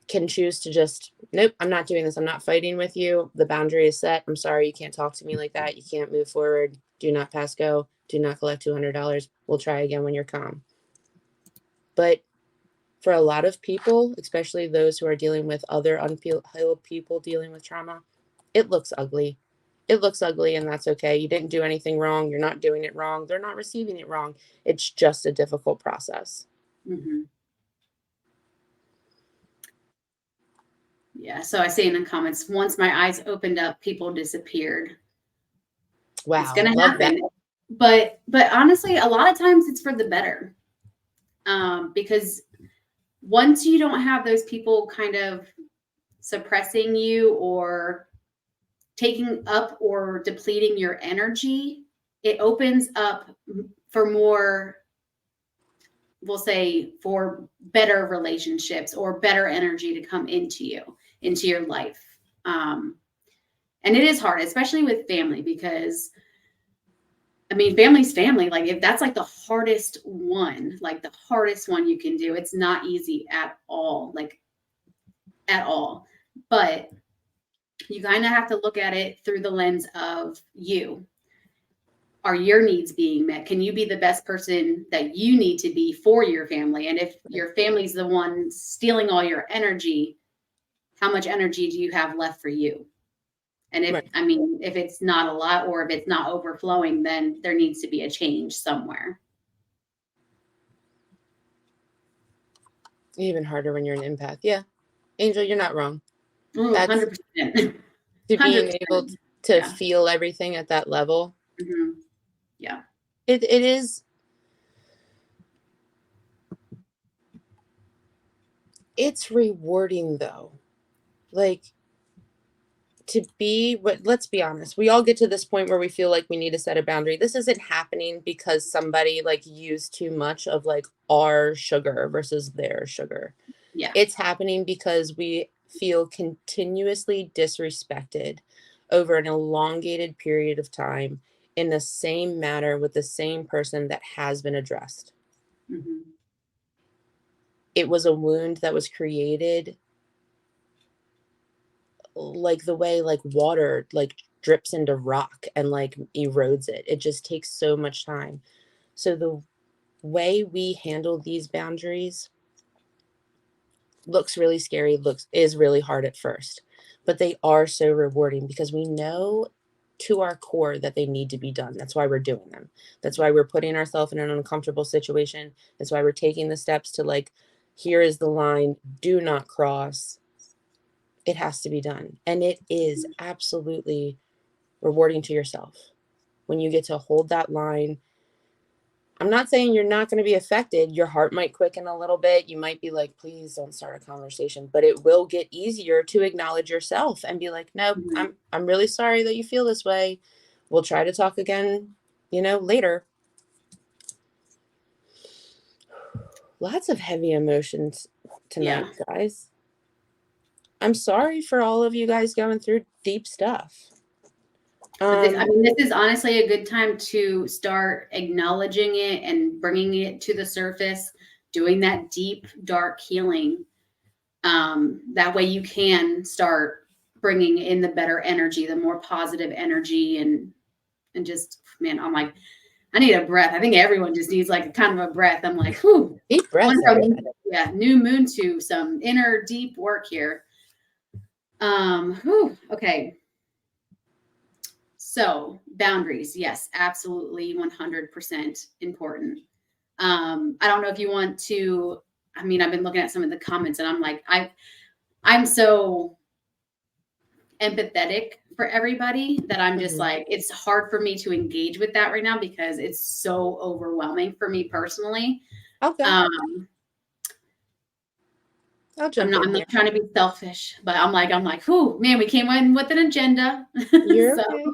B: can choose to just, nope, I'm not doing this. I'm not fighting with you. The boundary is set. I'm sorry, you can't talk to me like that. You can't move forward. Do not pass go. Do not collect $200. We'll try again when you're calm. But for a lot of people, especially those who are dealing with other unhealed people dealing with trauma, it looks ugly. It looks ugly, and that's okay. You didn't do anything wrong. You're not doing it wrong. They're not receiving it wrong. It's just a difficult process.
A: Mm-hmm. Yeah. So I see in the comments, once my eyes opened up, people disappeared. It's
B: Wow,
A: gonna
B: love that.
A: happen. But honestly, a lot of times it's for the better. Because once you don't have those people kind of suppressing you or taking up or depleting your energy, it opens up for more, we'll say, for better relationships or better energy to come into you, into your life. Um, and it is hard, especially with family, because I mean, family's family. Like, if that's like the hardest one, like the hardest one you can do, it's not easy at all, like at all. But you kind of have to look at it through the lens of you. Are your needs being met? Can you be the best person that you need to be for your family? And if your family's the one stealing all your energy, how much energy do you have left for you? And if,
B: Right.
A: I mean, if it's not a lot or if it's not overflowing, then there needs to be a change somewhere.
B: Even harder when you're an empath. Yeah. Angel, you're not wrong.
A: Ooh,
B: That's
A: 100%.
B: to being able
A: 100%.
B: to
A: Yeah.
B: feel everything at that level.
A: Mm-hmm. Yeah.
B: It is, it's rewarding though. Like to be what, let's be honest, we all get to this point where we feel like we need to set a boundary. This isn't happening because somebody like used too much of like our sugar versus their sugar.
A: Yeah.
B: It's happening because we feel continuously disrespected over an elongated period of time in the same manner with the same person that has been addressed.
A: Mm-hmm.
B: It was a wound that was created like the way like water like drips into rock and like erodes it. It just takes so much time. So the way we handle these boundaries looks really scary, looks is really hard at first, but they are so rewarding because we know to our core that they need to be done. That's why we're doing them. That's why we're putting ourselves in an uncomfortable situation. That's why we're taking the steps to like, here is the line, do not cross. It has to be done. And it is absolutely rewarding to yourself when you get to hold that line. I'm not saying you're not going to be affected. Your heart might quicken a little bit. You might be like, please don't start a conversation, but it will get easier to acknowledge yourself and be like, no,
A: Mm-hmm.
B: I'm really sorry that you feel this way. We'll try to talk again, later. Lots of heavy emotions tonight,
A: Yeah.
B: guys. I'm sorry for all of you guys going through deep stuff.
A: But this, I
B: Um,
A: mean, this is honestly a good time to start acknowledging it and bringing it to the surface, doing that deep, dark healing. That way you can start bringing in the better energy, the more positive energy, and just, man, I'm like, I need a breath. I think everyone just needs like kind of a breath. I'm like, whew,
B: deep breath,
A: going from,
B: everybody.
A: yeah, new moon to some inner deep work here. Whew, okay. So boundaries, yes, absolutely 100% important. I don't know if you want to, I mean, I've been looking at some of the comments and I'm like, I'm so empathetic for everybody that I'm just
B: Mhm.
A: like, it's hard for me to engage with that right now because it's so overwhelming for me personally.
B: I'll go.
A: Um,
B: I'll
A: I'm
B: jump
A: not,
B: in
A: I'm
B: here.
A: not trying to be selfish, but I'm like, whew, man, we came in with an agenda.
B: You're
A: So,
B: okay.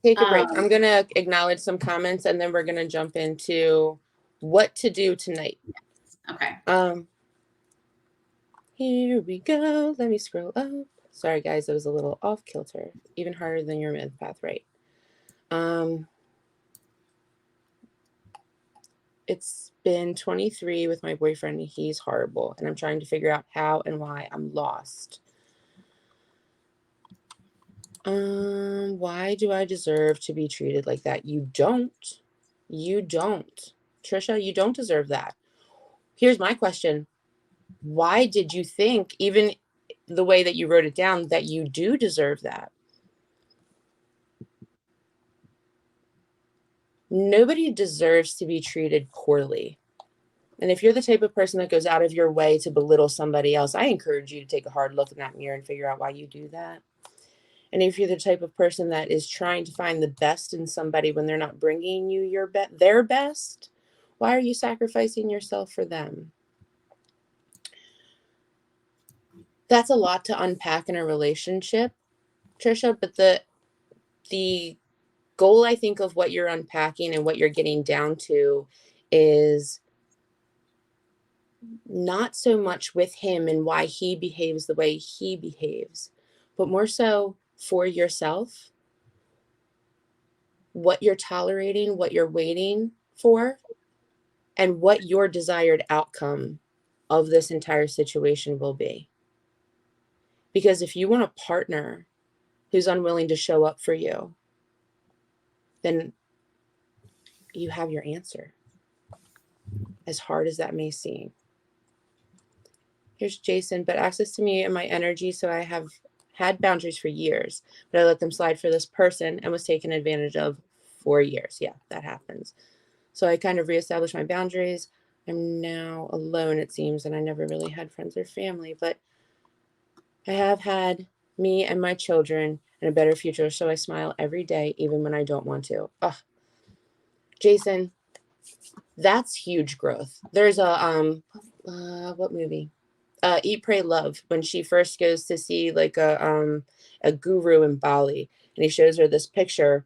B: Take a break.
A: um,
B: I'm gonna acknowledge some comments and then we're gonna jump into what to do tonight.
A: okay.
B: Here we go. Let me scroll up. Sorry guys, it was a little off kilter. Even harder than your myth path, right? It's been 23 with my boyfriend and he's horrible and I'm trying to figure out how and why I'm lost. Why do I deserve to be treated like that? You don't. You don't. Trisha, you don't deserve that. Here's my question. Why did you think, even the way that you wrote it down, that you do deserve that? Nobody deserves to be treated poorly. And if you're the type of person that goes out of your way to belittle somebody else, I encourage you to take a hard look in that mirror and figure out why you do that. And if you're the type of person that is trying to find the best in somebody when they're not bringing you their best, why are you sacrificing yourself for them? That's a lot to unpack in a relationship, Trisha, but the goal, I think, of what you're unpacking and what you're getting down to is not so much with him and why he behaves the way he behaves, but more so for yourself, what you're tolerating, what you're waiting for, and what your desired outcome of this entire situation will be. Because if you want a partner who's unwilling to show up for you, then you have your answer, as hard as that may seem. Here's Jason, but access to me and my energy, so I have had boundaries for years, but I let them slide for this person and was taken advantage of for years. Yeah, that happens. So I kind of reestablished my boundaries. I'm now alone, it seems, and I never really had friends or family, but I have had me and my children and a better future, so I smile every day, even when I don't want to. Oh, Jason, that's huge growth. There's what movie? Eat, Pray, Love. When she first goes to see like a guru in Bali, and he shows her this picture,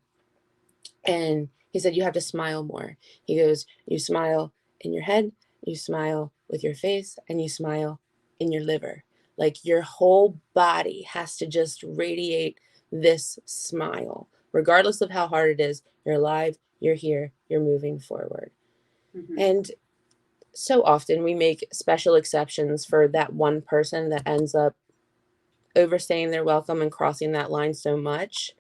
B: and he said, "You have to smile more." He goes, "You smile in your head, you smile with your face, and you smile in your liver. Like your whole body has to just radiate this smile. Regardless of how hard it is, you're alive, you're here, you're moving forward."
A: Mm-hmm.
B: And so often we make special exceptions for that one person that ends up overstaying their welcome and crossing that line so much.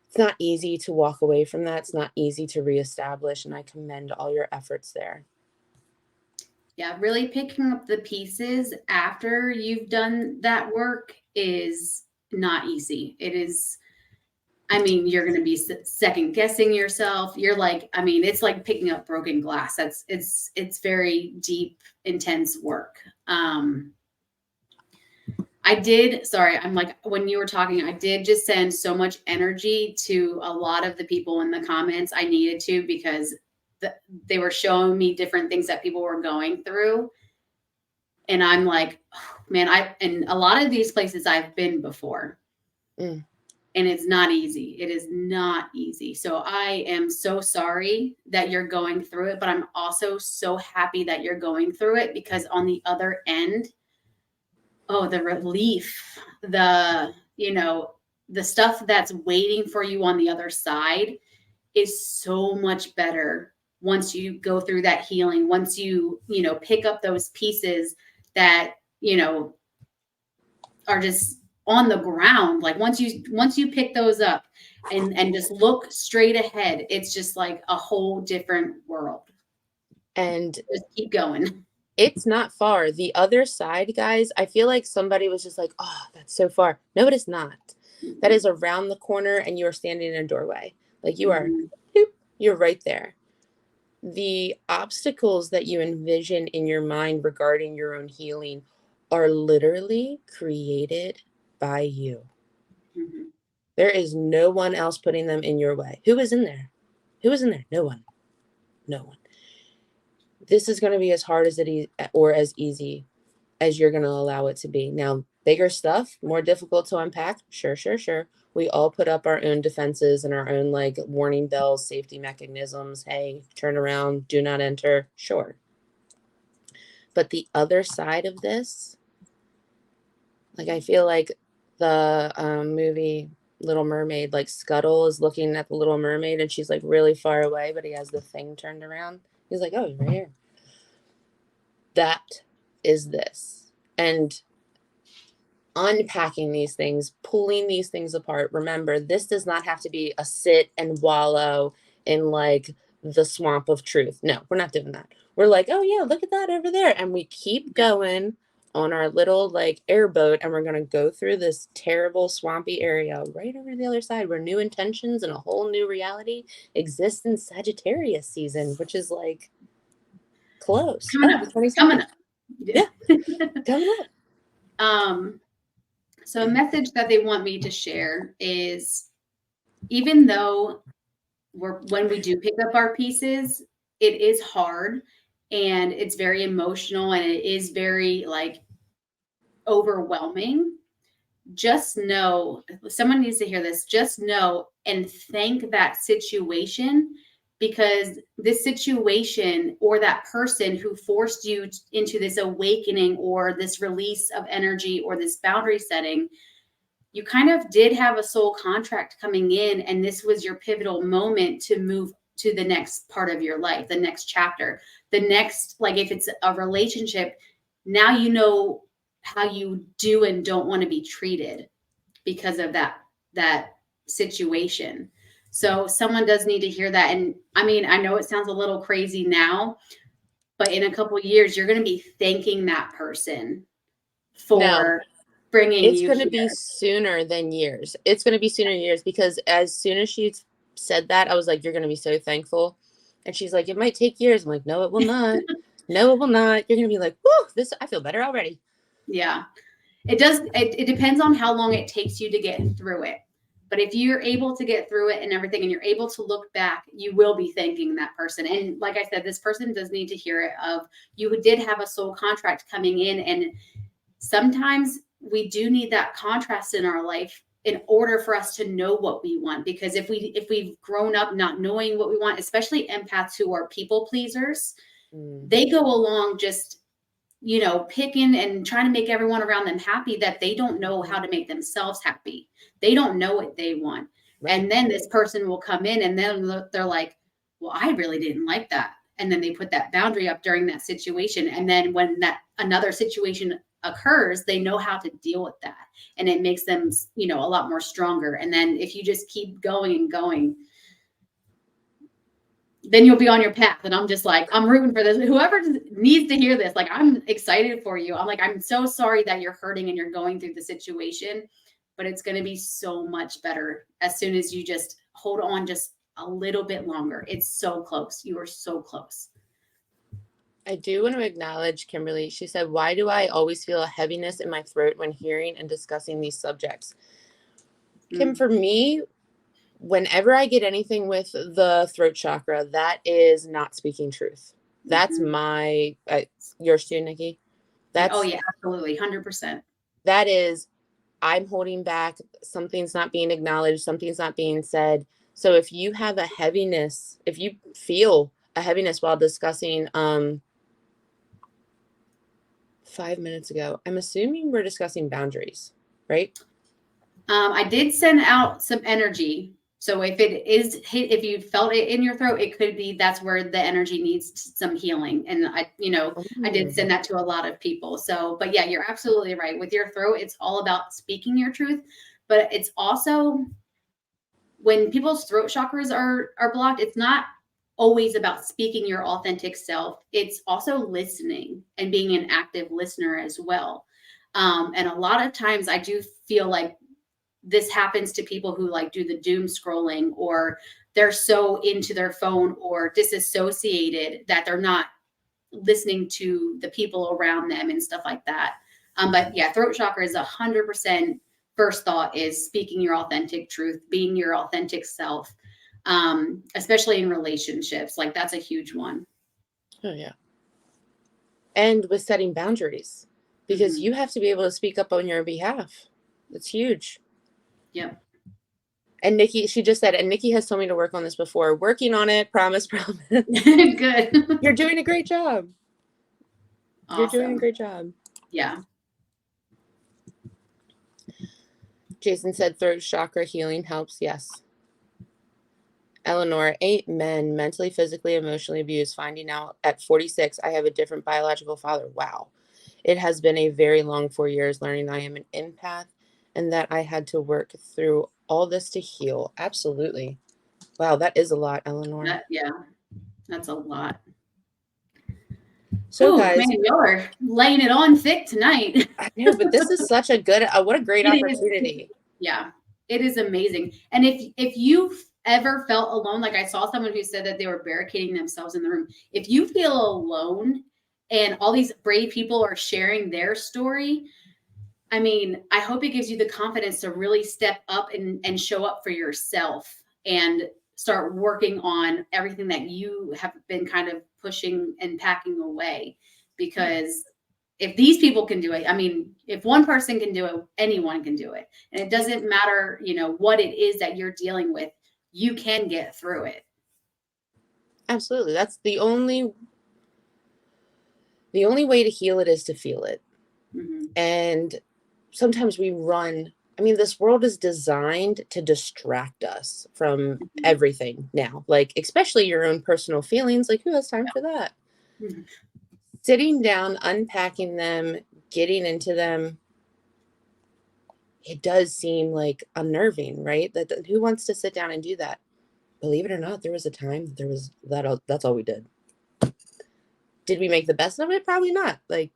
B: It's not easy to walk away from that. It's not easy to reestablish, and I commend all your efforts there.
A: Yeah, really picking up the pieces after you've done that work is not easy. It is, I mean, you're going to be second guessing yourself. You're like, I mean, it's like picking up broken glass. It's very deep, intense work. I did, sorry, I'm like, when you were talking, I did just send so much energy to a lot of the people in the comments. I needed to because they were showing me different things that people were going through. And I'm like, oh, man, and a lot of these places I've been before.
B: Mm.
A: And it's not easy. It is not easy. So I am so sorry that you're going through it, but I'm also so happy that you're going through it because on the other end, oh, the relief, the, you know, the stuff that's waiting for you on the other side is so much better once you go through that healing, once you pick up those pieces that are just on the ground. Like once you pick those up and just look straight ahead, it's just like a whole different world.
B: And
A: just keep going.
B: It's not far. The other side, guys, I feel like somebody was just like, oh, that's so far. No, it is not. That is around the corner and you are standing in a doorway. Like you are, you're right there. The obstacles that you envision in your mind regarding your own healing are literally created by you.
A: Mm-hmm.
B: There is no one else putting them in your way. Who is in there? Who is in there? No one. No one. This is going to be as hard as or as easy as you're going to allow it to be. Now, bigger stuff, more difficult to unpack. Sure. We all put up our own defenses and our own like warning bells, safety mechanisms. Hey, turn around, do not enter. Sure. But the other side of this, like I feel like the movie Little Mermaid, like Scuttle is looking at the Little Mermaid and she's like really far away, but he has the thing turned around. He's like, oh, he's right here. That is this. And unpacking these things, pulling these things apart. Remember, this does not have to be a sit and wallow in like the swamp of truth. No, we're not doing that. We're like, oh yeah, look at that over there. And we keep going on our little like airboat and we're going to go through this terrible swampy area right over the other side where new intentions and a whole new reality exists in Sagittarius season, which is like close.
A: Coming up.
B: Yeah. Coming up.
A: So a message that they want me to share is, even though when we do pick up our pieces, it is hard and it's very emotional and it is very like overwhelming. Just know, someone needs to hear this, just know and thank that situation, because this situation or that person who forced you into this awakening or this release of energy or this boundary setting, you kind of did have a soul contract coming in, and this was your pivotal moment to move to the next part of your life, the next chapter, the next, like if it's a relationship, now you know how you do and don't want to be treated because of that situation. So someone does need to hear that. And I mean, I know it sounds a little crazy now, but in a couple of years, you're going to be thanking that person for bringing
B: it's
A: you
B: going to be sooner than years. It's going to be sooner years, because as soon as she said that, I was like, you're going to be so thankful. And she's like, it might take years. I'm like, no, it will not. No, it will not. You're going to be like, whoo, I feel better already.
A: Yeah, it does. It depends on how long it takes you to get through it. But if you're able to get through it and everything, and you're able to look back, you will be thanking that person. And like I said, this person does need to hear it of, you did have a soul contract coming in. And sometimes we do need that contrast in our life in order for us to know what we want. Because if we've grown up not knowing what we want, especially empaths who are people pleasers, they go along just, picking and trying to make everyone around them happy, that they don't know how to make themselves happy. They don't know what they want. Right. And then this person will come in and then they're like, well, I really didn't like that. And then they put that boundary up during that situation. And then when that another situation occurs, they know how to deal with that. And it makes them, a lot more stronger. And then if you just keep going and going, then you'll be on your path. And I'm just like, I'm rooting for this. Whoever needs to hear this, like, I'm excited for you. I'm like, I'm so sorry that you're hurting and you're going through the situation, but it's going to be so much better as soon as you just hold on just a little bit longer. It's so close. You are so close.
B: I do want to acknowledge Kimberly. She said, why do I always feel a heaviness in my throat when hearing and discussing these subjects? Kim, for me, whenever I get anything with the throat chakra, that is not speaking truth. That's my, yours too, Nikki?
A: Oh yeah, absolutely. 100%.
B: That is, I'm holding back. Something's not being acknowledged. Something's not being said. So if you have a heaviness, if you feel a heaviness while discussing, 5 minutes ago, I'm assuming we're discussing boundaries, right?
A: I did send out some energy. So if it is hit, if you felt it in your throat, it could be that's where the energy needs some healing. And I did send that to a lot of people. So, but yeah, you're absolutely right. With your throat, it's all about speaking your truth, but it's also when people's throat chakras are blocked, it's not always about speaking your authentic self. It's also listening and being an active listener as well. And a lot of times I do feel like this happens to people who like do the doom scrolling, or they're so into their phone or disassociated that they're not listening to the people around them and stuff like that. But yeah, throat chakra is 100% first thought is speaking your authentic truth, being your authentic self, especially in relationships. Like that's a huge one.
B: Oh, yeah. And with setting boundaries, because you have to be able to speak up on your behalf. It's huge.
A: Yep.
B: And Nikki, she just said, and Nikki has told me to work on this before. Working on it. Promise, promise.
A: Good.
B: You're doing a great job.
A: Awesome.
B: You're doing a great job.
A: Yeah.
B: Jason said throat chakra healing helps. Yes. Eleanor, 8 men, mentally, physically, emotionally abused, finding out at 46 I have a different biological father. Wow. It has been a very long 4 years learning I am an empath and that I had to work through all this to heal. Absolutely. Wow, that is a lot, Eleanor.
A: Yeah, that's a lot.
B: So,
A: ooh,
B: guys,
A: man, y'all are laying it on thick tonight.
B: I know, but this is such a good, what a great opportunity.
A: Yeah, it is amazing. And if you've ever felt alone, like I saw someone who said that they were barricading themselves in the room. If you feel alone and all these brave people are sharing their story, I mean, I hope it gives you the confidence to really step up and show up for yourself and start working on everything that you have been kind of pushing and packing away. Because if these people can do it, I mean, if one person can do it, anyone can do it. And it doesn't matter, what it is that you're dealing with, you can get through it.
B: Absolutely. That's the only way to heal it is to feel it. Mm-hmm. And sometimes we run. I mean, this world is designed to distract us from everything now, like especially your own personal feelings. Like, who has time for that? Mm-hmm. Sitting down, unpacking them, getting into them, it does seem like unnerving, right? That who wants to sit down and do that? Believe it or not, there was a time there was that. That's all we did. Did we make the best of it? Probably not. Like,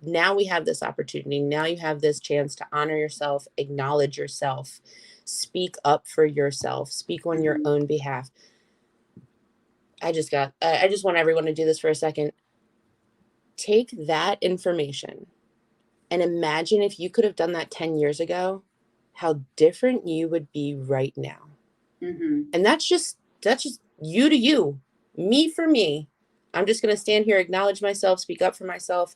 B: now we have this opportunity. Now you have this chance to honor yourself, acknowledge yourself, speak up for yourself, speak on your own behalf. I just want everyone to do this for a second. Take that information and imagine if you could have done that 10 years ago, how different you would be right now. Mm-hmm. And that's just you to you, me for me. I'm just going to stand here, acknowledge myself, speak up for myself,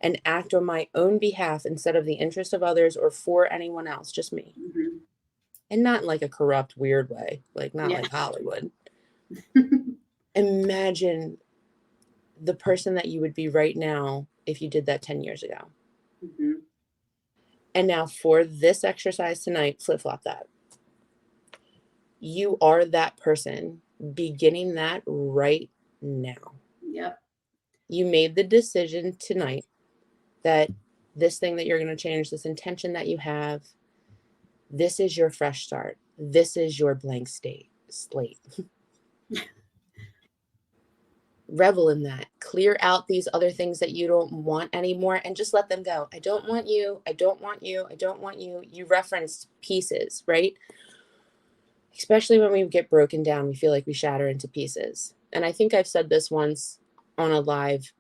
B: and act on my own behalf instead of the interest of others or for anyone else, just me. Mm-hmm. And not in like a corrupt, weird way, like not like Hollywood. Imagine the person that you would be right now if you did that 10 years ago. Mm-hmm. And now for this exercise tonight, flip-flop that. You are that person, beginning that right now. Yep. You made the decision tonight that this thing that you're going to change, this intention that you have, this is your fresh start. This is your blank slate. Revel in that. Clear out these other things that you don't want anymore and just let them go. I don't want you. I don't want you. I don't want you. You referenced pieces, right? Especially when we get broken down, we feel like we shatter into pieces. And I think I've said this once on a live.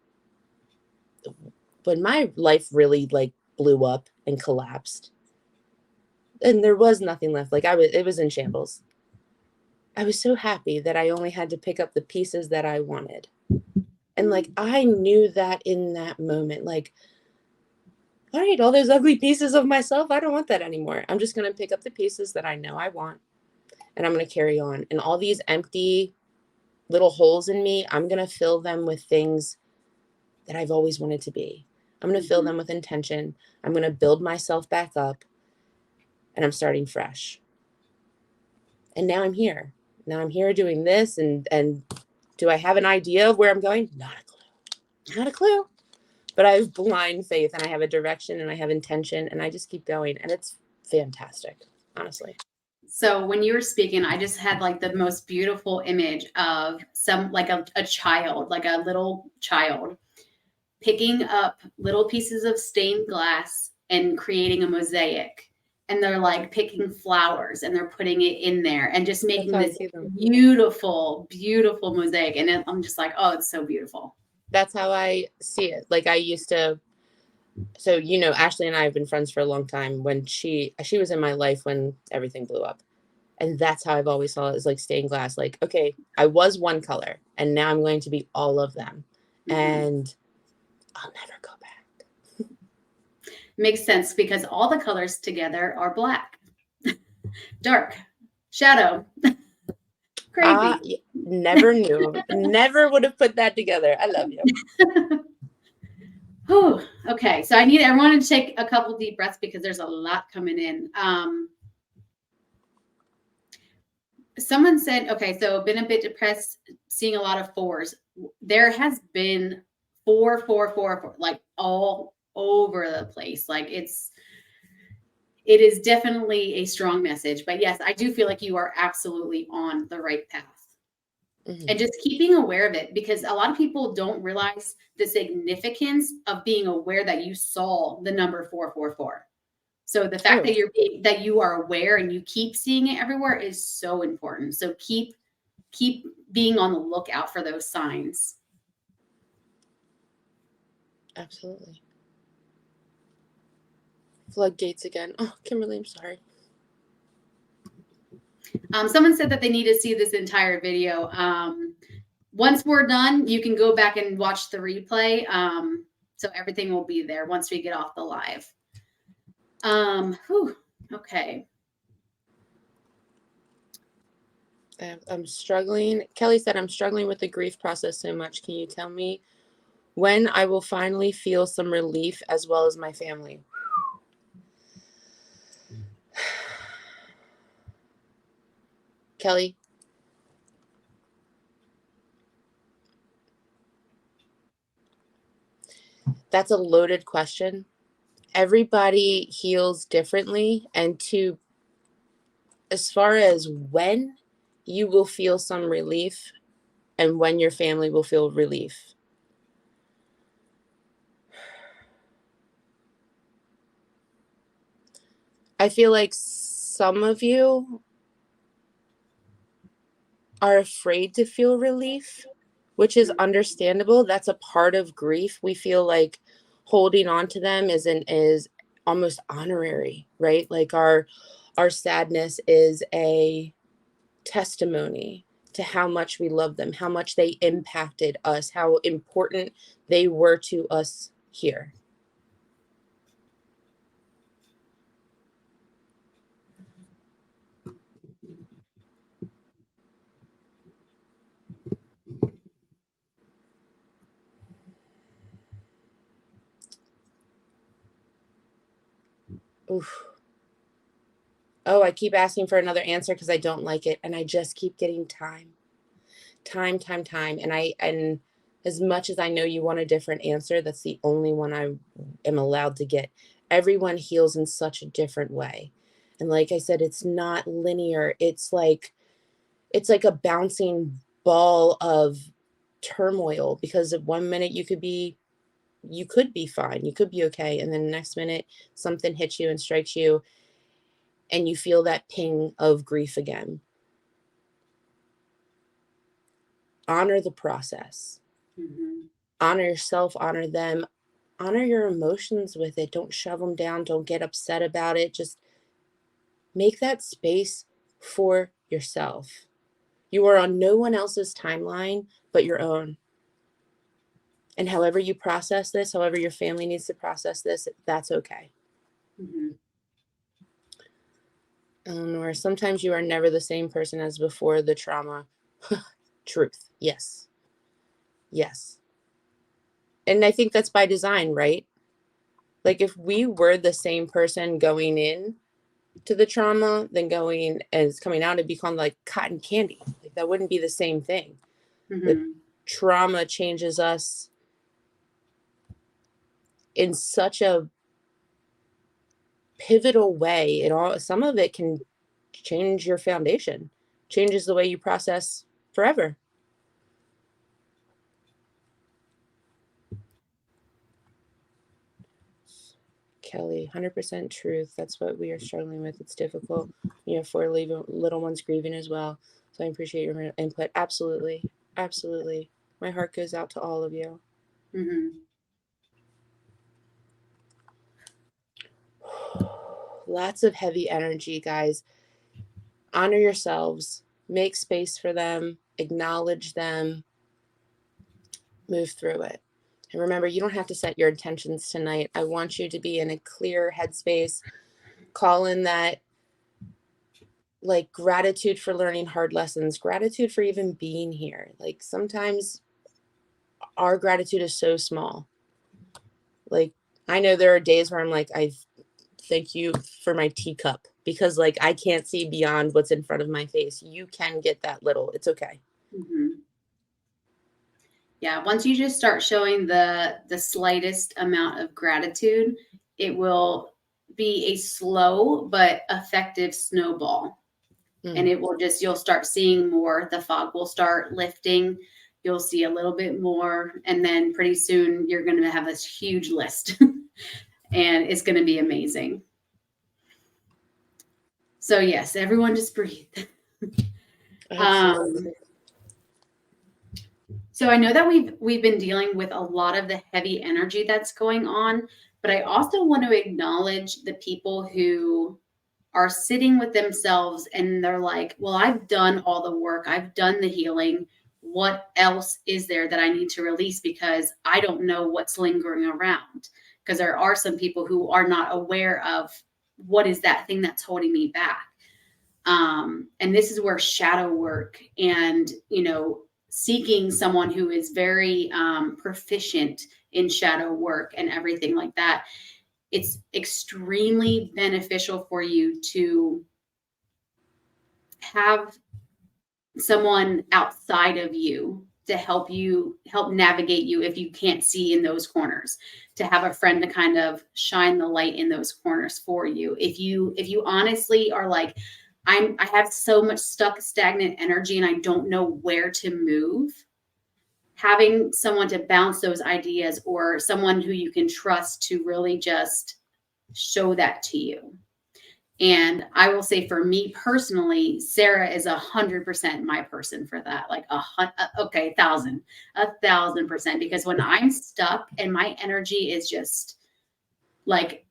B: When my life really like blew up and collapsed and there was nothing left, like it was in shambles. I was so happy that I only had to pick up the pieces that I wanted. And like, I knew that in that moment, like, all right, all those ugly pieces of myself, I don't want that anymore. I'm just going to pick up the pieces that I know I want and I'm going to carry on. And all these empty little holes in me, I'm going to fill them with things that I've always wanted to be. I'm going to fill them with intention. I'm going to build myself back up. and I'm starting fresh. And now I'm here. Now I'm here doing this. And do I have an idea of where I'm going? Not a clue. Not a clue. But I have blind faith, and I have a direction, and I have intention, and I just keep going. And it's fantastic, honestly.
A: So when you were speaking, I just had like the most beautiful image of some like a child, like a little child picking up little pieces of stained glass and creating a mosaic. And they're like picking flowers and they're putting it in there and just making this beautiful, beautiful mosaic. And I'm just like, oh, it's so beautiful.
B: That's how I see it. Like I used to, so, you know, Ashley and I have been friends for a long time. When she was in my life when everything blew up. And that's how I've always saw it, is like stained glass. Like, okay, I was one color and now I'm going to be all of them. Mm-hmm. And I'll never go back.
A: Makes sense, because all the colors together are black. Dark, shadow. Crazy.
B: Never knew. Never would have put that together. I love you.
A: Whew. Okay, so I need everyone to take a couple deep breaths because there's a lot coming in. Someone said, okay, so been a bit depressed, seeing a lot of fours. There has been four, like all over the place. Like it is definitely a strong message. But yes, I do feel like you are absolutely on the right path. Mm-hmm. And just keeping aware of it, because a lot of people don't realize the significance of being aware that you saw the number 444. So the fact that you are aware and you keep seeing it everywhere is so important. So keep being on the lookout for those signs.
B: Absolutely. Floodgates again. Oh, Kimberly, I'm sorry.
A: Someone said that they need to see this entire video. Once we're done, you can go back and watch the replay. So everything will be there once we get off the live. Okay.
B: I'm struggling. Kelly said, I'm struggling with the grief process so much. Can you tell me when I will finally feel some relief, as well as my family? Kelly? That's a loaded question. Everybody heals differently. And as far as when you will feel some relief and when your family will feel relief, I feel like some of you are afraid to feel relief, which is understandable. That's a part of grief. We feel like holding on to them is almost honorary, right? Like our sadness is a testimony to how much we love them, how much they impacted us, how important they were to us here. Oof. Oh, I keep asking for another answer because I don't like it. And I just keep getting time. And as much as I know you want a different answer, that's the only one I am allowed to get. Everyone heals in such a different way. And like I said, it's not linear. It's like a bouncing ball of turmoil, because at 1 minute you could be fine. You could be okay. And then the next minute something hits you and strikes you, and you feel that ping of grief again. Honor the process. Mm-hmm. Honor yourself, honor them, honor your emotions with it. Don't shove them down. Don't get upset about it. Just make that space for yourself. You are on no one else's timeline but your own. And however you process this, however your family needs to process this, that's okay. Mm-hmm. Eleanor, sometimes you are never the same person as before the trauma. Truth. Yes. Yes. And I think that's by design, right? Like if we were the same person going in, to the trauma than going and coming out and be called like cotton candy. Like that wouldn't be the same thing. The trauma changes us in such a pivotal way. Some of it can change your foundation, changes the way you process forever. Kelly, 100% truth. That's what we are struggling with. It's difficult. You have 4 little ones grieving as well. So I appreciate your input. Absolutely. Absolutely. My heart goes out to all of you. Lots of heavy energy, guys. Honor yourselves. Make space for them. Acknowledge them. Move through it. And remember, you don't have to set your intentions tonight. I want you to be in a clear headspace. Call in that like gratitude for learning hard lessons, gratitude for even being here. Like sometimes our gratitude is so small. Like I know there are days where I'm like, I thank you for my teacup because like I can't see beyond what's in front of my face. You can get that little. It's okay.
A: Yeah, once you just start showing the slightest amount of gratitude, it will be a slow but effective snowball. And it will you'll start seeing more. The fog will start lifting. You'll see a little bit more. And then pretty soon you're going to have this huge list and it's going to be amazing. So yes, everyone just breathe. So I know that we've been dealing with a lot of the heavy energy that's going on, but I also want to acknowledge the people who are sitting with themselves and they're like, well, I've done all the work. I've done the healing. What else is there that I need to release? Because I don't know what's lingering around. Because there are some people who are not aware of what is that thing that's holding me back. And this is where shadow work and, seeking someone who is very proficient in shadow work and everything like that, it's extremely beneficial for you to have someone outside of you to help navigate you if you can't see in those corners, to have a friend to kind of shine the light in those corners for you. If you honestly are like, I have so much stagnant energy and I don't know where to move, having someone to bounce those ideas or someone who you can trust to really just show that to you. And I will say for me personally, Sarah is 100% my person for that. Like 1,000%. Because when I'm stuck and my energy is just like,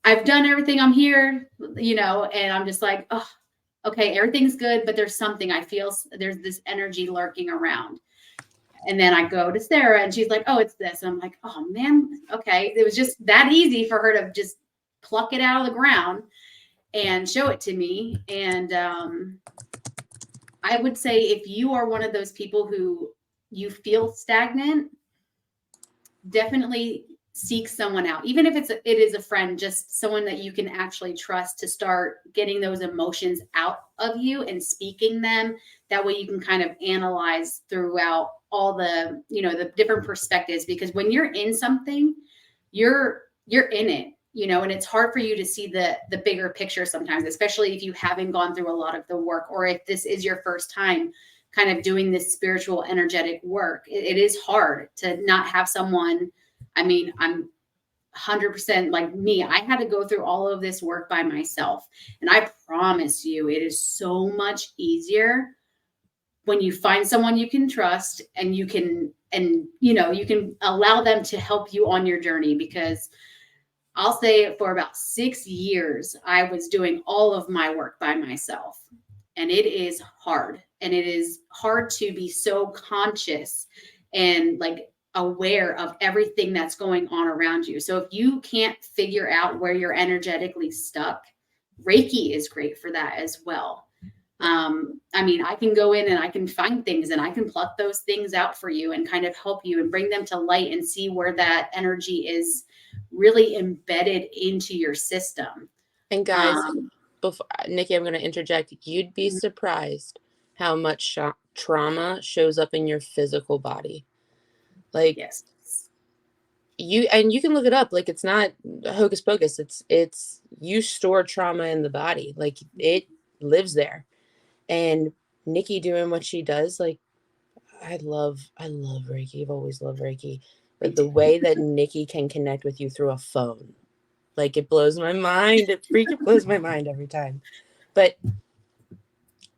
A: I've done everything, I'm here, and I'm just like, oh, okay, everything's good, but there's something I feel, there's this energy lurking around. And then I go to Sarah and she's like, oh, it's this. And I'm like, oh man, okay. It was just that easy for her to just pluck it out of the ground and show it to me. And I would say if you are one of those people who you feel stagnant, definitely seek someone out, even if it is a friend, just someone that you can actually trust to start getting those emotions out of you and speaking them. That way you can kind of analyze throughout all the, the different perspectives, because when you're in something, you're in it, and it's hard for you to see the bigger picture sometimes, especially if you haven't gone through a lot of the work, or if this is your first time kind of doing this spiritual energetic work. It is hard to not have someone. I mean, I'm 100% like me. I had to go through all of this work by myself. And I promise you, it is so much easier when you find someone you can trust and you can allow them to help you on your journey. Because I'll say for about 6 years, I was doing all of my work by myself. And it is hard. And it is hard to be so conscious and like aware of everything that's going on around you. So if you can't figure out where you're energetically stuck, Reiki is great for that as well. I mean, I can go in and I can find things and I can pluck those things out for you and kind of help you and bring them to light and see where that energy is really embedded into your system.
B: And guys, before Nikki, I'm going to interject. You'd be
A: Mhm.
B: surprised how much trauma shows up in your physical body. Like
A: Yes.
B: you can look it up. Like, it's not hocus pocus. It's you store trauma in the body. Like, it lives there. And Nikki doing what she does, like, I love Reiki. I've always loved Reiki.
A: Me
B: But the
A: too.
B: way that Nikki can connect with you through a phone, like, it blows my mind. It freaking blows my mind every time. But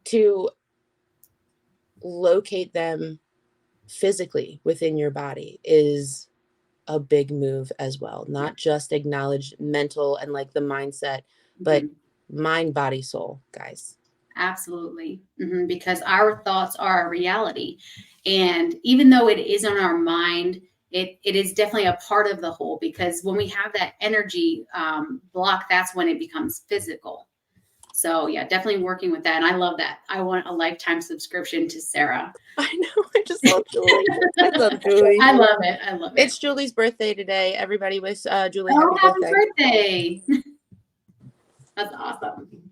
B: to locate them physically within your body is a big move as well.
A: Yeah.
B: Not just acknowledge mental and like the mindset, but
A: Mhm.
B: mind, body, soul, guys.
A: Absolutely. Because our thoughts are a reality. And even though it is on our mind, it is definitely a part of the whole, because when we have that energy block, that's when it becomes physical. So yeah, definitely working with that. And I love that. I want a lifetime subscription to Sarah.
B: I know. I just love Julie. I love Julie.
A: I love it. I love it.
B: It's Julie's birthday today. Everybody wish Julie
A: Oh,
B: happy
A: happy
B: birthday.
A: birthday. That's awesome.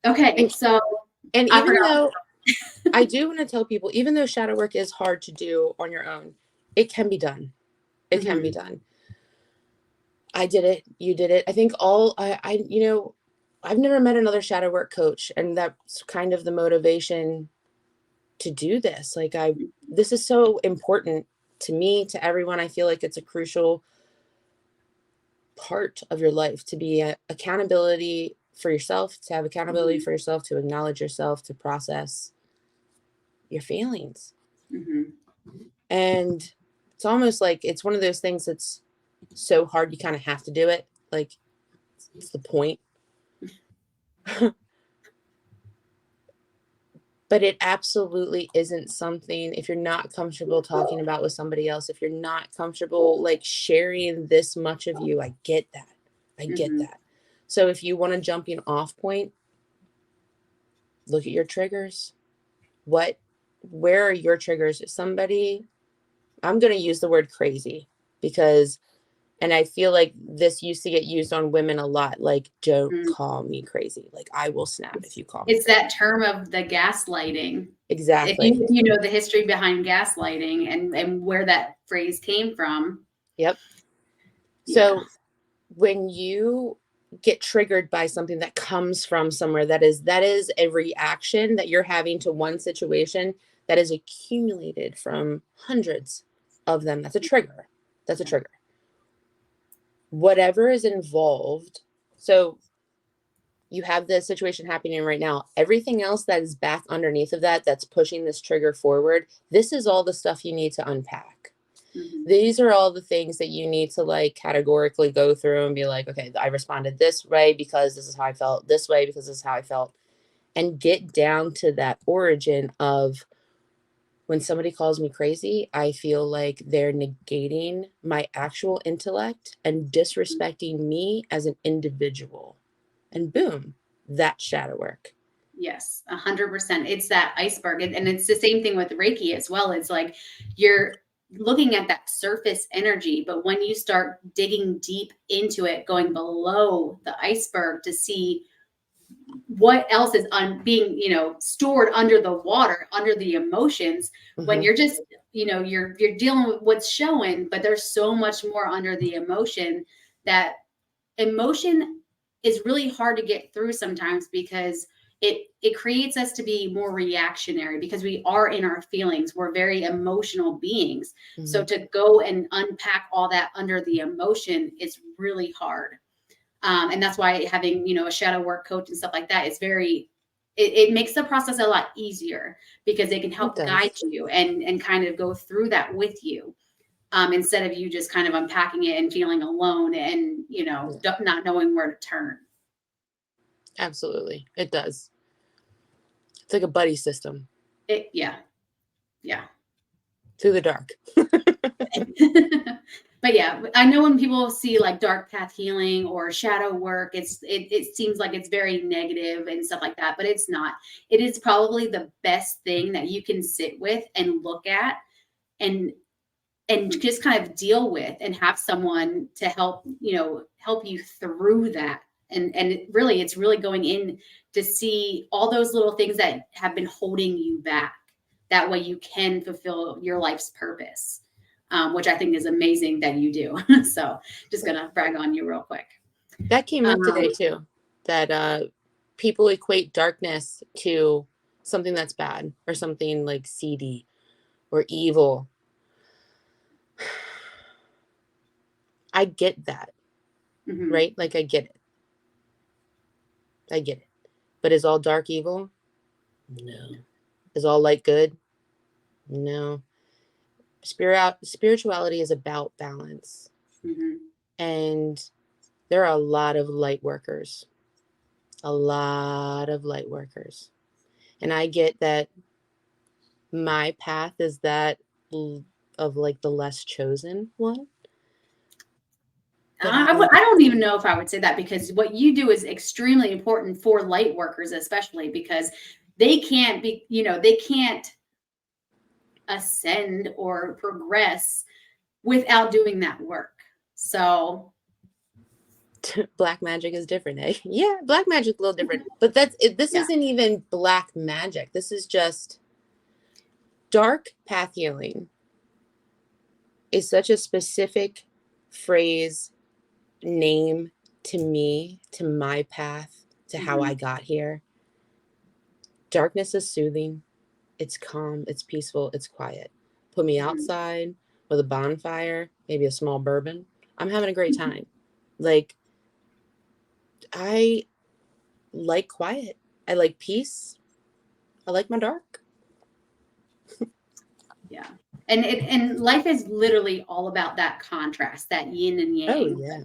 A: Okay, so
B: And
A: I
B: even
A: forgot.
B: though I do want to tell people, even though shadow work is hard to do on your own, it can be done. It can be done. I did it. You did it. I think I've never met another shadow work coach, and that's kind of the motivation to do this. Like, this is so important to me, to everyone. I feel like it's a crucial part of your life to be accountability for yourself, to have accountability for yourself, to acknowledge yourself, to process your feelings. And it's almost like it's one of those things that's so hard you kind of have to do it. Like, it's the point. But it absolutely isn't something, if you're not comfortable talking about with somebody else, if you're not comfortable like sharing this much of you, I get that. I get that. So if you want a jumping off point, look at your triggers. Where are your triggers? Somebody, I'm going to use the word crazy because, and I feel like this used to get used on women a lot. Like, don't call me crazy. Like, I will snap if you call me
A: It's
B: crazy.
A: that term of the gaslighting.
B: Exactly.
A: If you know the history behind gaslighting and where that phrase came from.
B: Yep. So when you get triggered by something that comes from somewhere, that is a reaction that you're having to one situation that is accumulated from hundreds of them. That's a trigger. That's a trigger. Whatever is involved. So you have the situation happening right now. Everything else that is back underneath of that, that's pushing this trigger forward, this is all the stuff you need to unpack. These are all the things that you need to like categorically go through and be like, okay, I responded this way because this is how I felt, this way because this is how I felt, and get down to that origin of, when somebody calls me crazy, I feel like they're negating my actual intellect and disrespecting me as an individual. And boom, that's shadow work.
A: Yes, 100%. It's that iceberg. And it's the same thing with Reiki as well. It's like you're looking at that surface energy, but when you start digging deep into it, going below the iceberg to see what else is being, stored under the water, under the emotions, when you're just, you're dealing with what's showing, but there's so much more under the emotion. That emotion is really hard to get through sometimes, because it creates us to be more reactionary, because we are in our feelings. We're very emotional beings. So to go and unpack all that under the emotion is really hard. And that's why having, a shadow work coach and stuff like that is it makes the process a lot easier, because they can help guide you and kind of go through that with you. Instead of you just kind of unpacking it and feeling alone and, not knowing where to turn.
B: Absolutely. It does. It's like a buddy system.
A: Yeah.
B: Through the dark.
A: But yeah, I know when people see like dark path healing or shadow work, it seems like it's very negative and stuff like that, but it's not. It is probably the best thing that you can sit with and look at and just kind of deal with, and have someone to help you through that. And it's really going in to see all those little things that have been holding you back. That way you can fulfill your life's purpose, which I think is amazing that you do. So just going to brag on you real quick.
B: That came up today too, that people equate darkness to something that's bad or something like seedy or evil. I get that, right? Like I get it. But is all dark evil? No. Is all light good? No. Spirituality is about balance. And there are a lot of light workers. And I get that my path is that of like the less chosen one.
A: I don't even know if I would say that, because what you do is extremely important for light workers, especially because they can't be, they can't ascend or progress without doing that work. So
B: black magic is different, eh? Yeah, black magic a little different. But this isn't even black magic. This is just dark path healing is such a specific phrase, name to me, to my path, to how I got here. Darkness is soothing. It's calm. It's peaceful. It's quiet. Put me outside with a bonfire, maybe a small bourbon. I'm having a great time. Like, I like quiet. I like peace. I like my dark.
A: Yeah. And life is literally all about that contrast, that yin and yang.
B: Oh, yeah.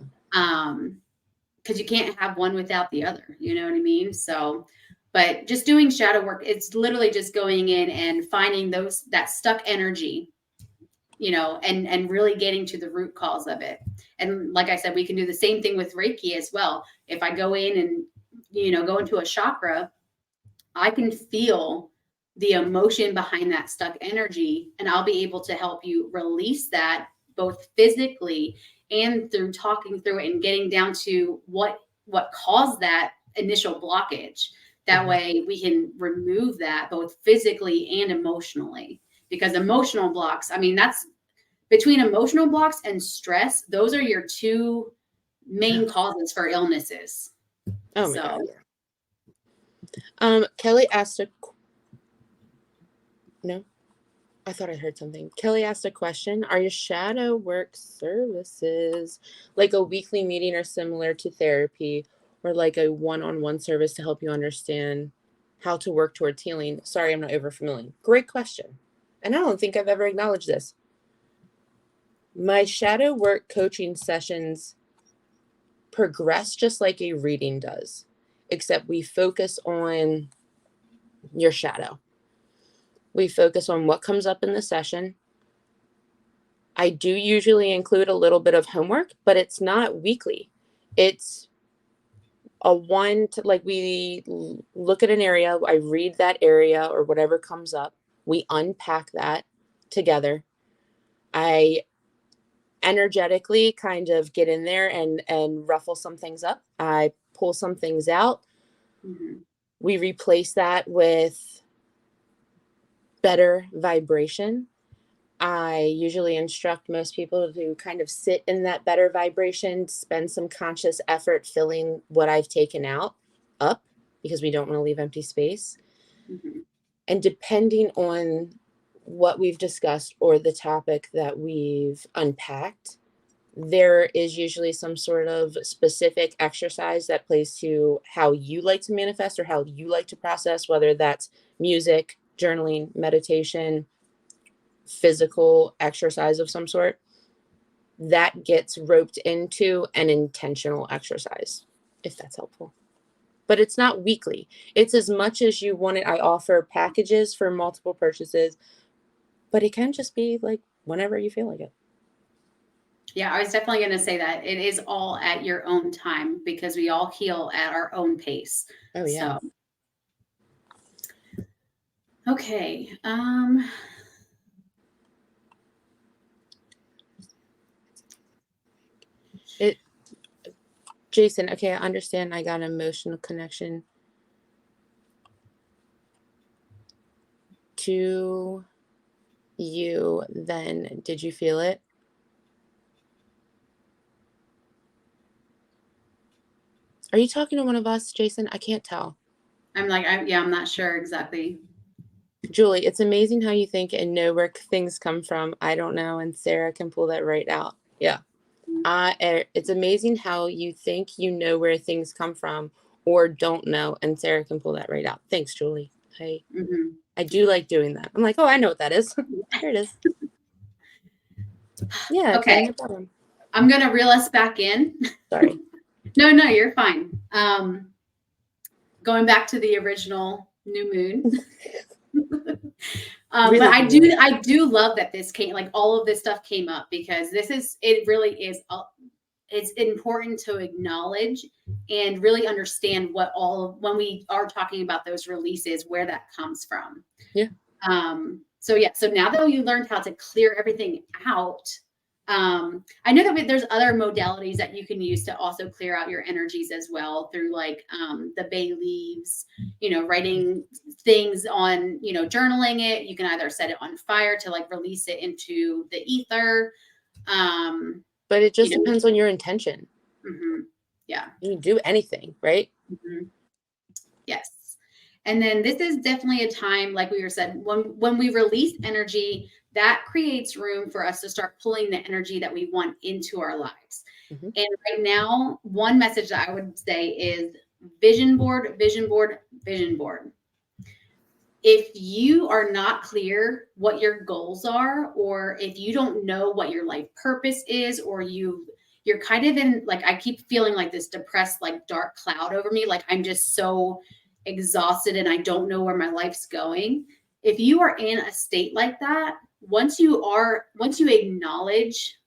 A: Because you can't have one without the other. You know what I mean? So, but just doing shadow work, it's literally just going in and finding that stuck energy, and really getting to the root cause of it. And like I said, we can do the same thing with Reiki as well. If I go in and, go into a chakra, I can feel the emotion behind that stuck energy, and I'll be able to help you release that both physically and through talking through it and getting down to what caused that initial blockage. That way we can remove that both physically and emotionally, because emotional blocks, I mean, that's between emotional blocks and stress. Those are your two main causes for illnesses.
B: Oh my God. Kelly asked no, I thought I heard something. Kelly asked a question. Are your shadow work services like a weekly meeting or similar to therapy, or like a one-on-one service to help you understand how to work towards healing? Sorry, I'm not over familiar. Great question. And I don't think I've ever acknowledged this. My shadow work coaching sessions progress just like a reading does, except we focus on your shadow. We focus on what comes up in the session. I do usually include a little bit of homework, but it's not weekly. It's a we look at an area, I read that area or whatever comes up. We unpack that together. I energetically kind of get in there and ruffle some things up. I pull some things out. We replace that with better vibration. I usually instruct most people to kind of sit in that better vibration, spend some conscious effort filling what I've taken out up, because we don't want to leave empty space. And depending on what we've discussed or the topic that we've unpacked, there is usually some sort of specific exercise that plays to how you like to manifest or how you like to process, whether that's music, journaling, meditation, physical exercise of some sort. That gets roped into an intentional exercise, if that's helpful. But it's not weekly. It's as much as you want it. I offer packages for multiple purchases, but it can just be like whenever you feel like it.
A: Yeah, I was definitely going to say that it is all at your own time, because we all heal at our own pace.
B: Oh, yeah.
A: So, okay.
B: Jason, okay, I understand. I got an emotional connection to you then. Did you feel it? Are you talking to one of us, Jason? I can't tell.
A: I'm like, I'm not sure exactly.
B: Julie, it's amazing how you think and know where things come from. I don't know. And Sarah can pull that right out. Yeah. It's amazing how you think you know where things come from or don't know. And Sarah can pull that right out. Thanks, Julie. I do like doing that. I'm like, oh, I know what that is. Here it is. Yeah.
A: Okay.
B: No problem.
A: I'm going to reel us back in.
B: Sorry.
A: No, you're fine. Going back to the original new moon. But I do love that this came, like all of this stuff came up, because it really is, it's important to acknowledge and really understand when we are talking about those releases, where that comes from.
B: Yeah.
A: So now that you learned how to clear everything out, I know that there's other modalities that you can use to also clear out your energies as well, through like the bay leaves, writing things on, journaling it. You can either set it on fire to like release it into the ether.
B: But it just depends on your intention.
A: Mm-hmm. Yeah.
B: You can do anything, right?
A: Mm-hmm. Yes. And then this is definitely a time, like we were said, when we release energy, that creates room for us to start pulling the energy that we want into our lives. Mm-hmm. And right now, one message that I would say is vision board, vision board, vision board. If you are not clear what your goals are, or if you don't know what your life purpose is, or you're kind of in, like, I keep feeling like this depressed, like dark cloud over me, like I'm just so exhausted and I don't know where my life's going. If you are in a state like that, once you acknowledge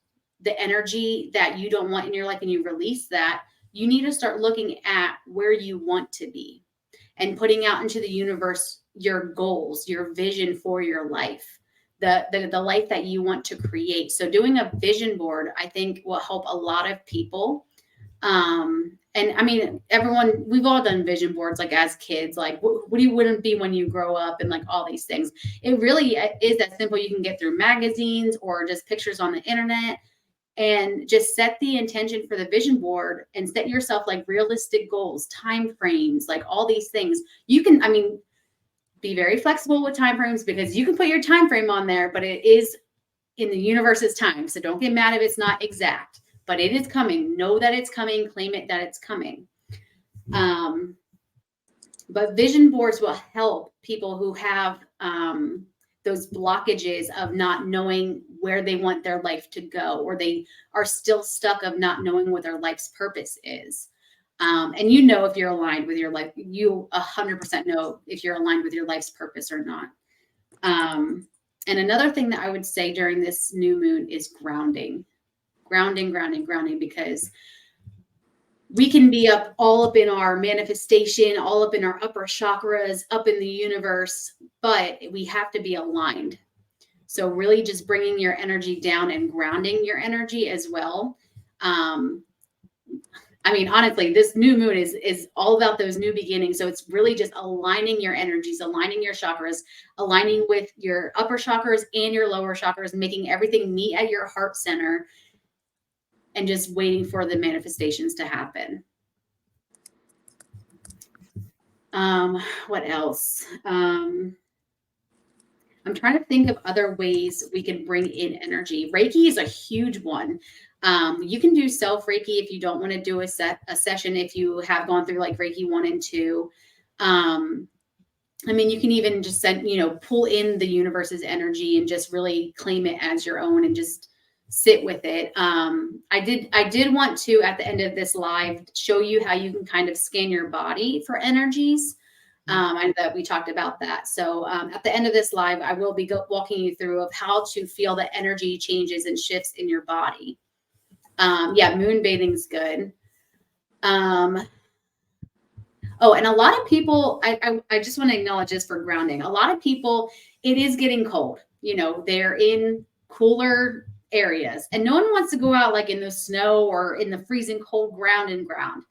A: the energy that you don't want in your life and you release that, you need to start looking at where you want to be and putting out into the universe your goals, your vision for your life, the life that you want to create. So doing a vision board, I think, will help a lot of people. And I mean, we've all done vision boards, like as kids, like what you wouldn't be when you grow up, and like all these things. It really is that simple. You can get through magazines or just pictures on the internet, and just set the intention for the vision board and set yourself like realistic goals, time frames, like all these things. You can, be very flexible with time frames, because you can put your time frame on there, but it is in the universe's time. So don't get mad if it's not exact, but it is coming. Know that it's coming. Claim it that it's coming. But vision boards will help people who have those blockages of not knowing where they want their life to go, or they are still stuck of not knowing what their life's purpose is. And if you're aligned with your life, you 100% know if you're aligned with your life's purpose or not. And another thing that I would say during this new moon is grounding, because we can be all up in our manifestation, all up in our upper chakras, up in the universe, but we have to be aligned. So really just bringing your energy down and grounding your energy as well. Honestly, this new moon is all about those new beginnings. So it's really just aligning your energies, aligning your chakras, aligning with your upper chakras and your lower chakras, making everything meet at your heart center, and just waiting for the manifestations to happen. What else? I'm trying to think of other ways we can bring in energy. Reiki is a huge one. You can do self Reiki if you don't want to do a session, if you have gone through like Reiki 1 and 2. You can even just pull in the universe's energy and just really claim it as your own and just sit with it. I did want to, at the end of this live, show you how you can kind of scan your body for energies. And that we talked about that. So at the end of this live, I will be walking you through of how to feel the energy changes and shifts in your body. Moon bathing is good. And a lot of people, I just want to acknowledge this for grounding. A lot of people, it is getting cold. They're in cooler areas, and no one wants to go out like in the snow or in the freezing cold ground.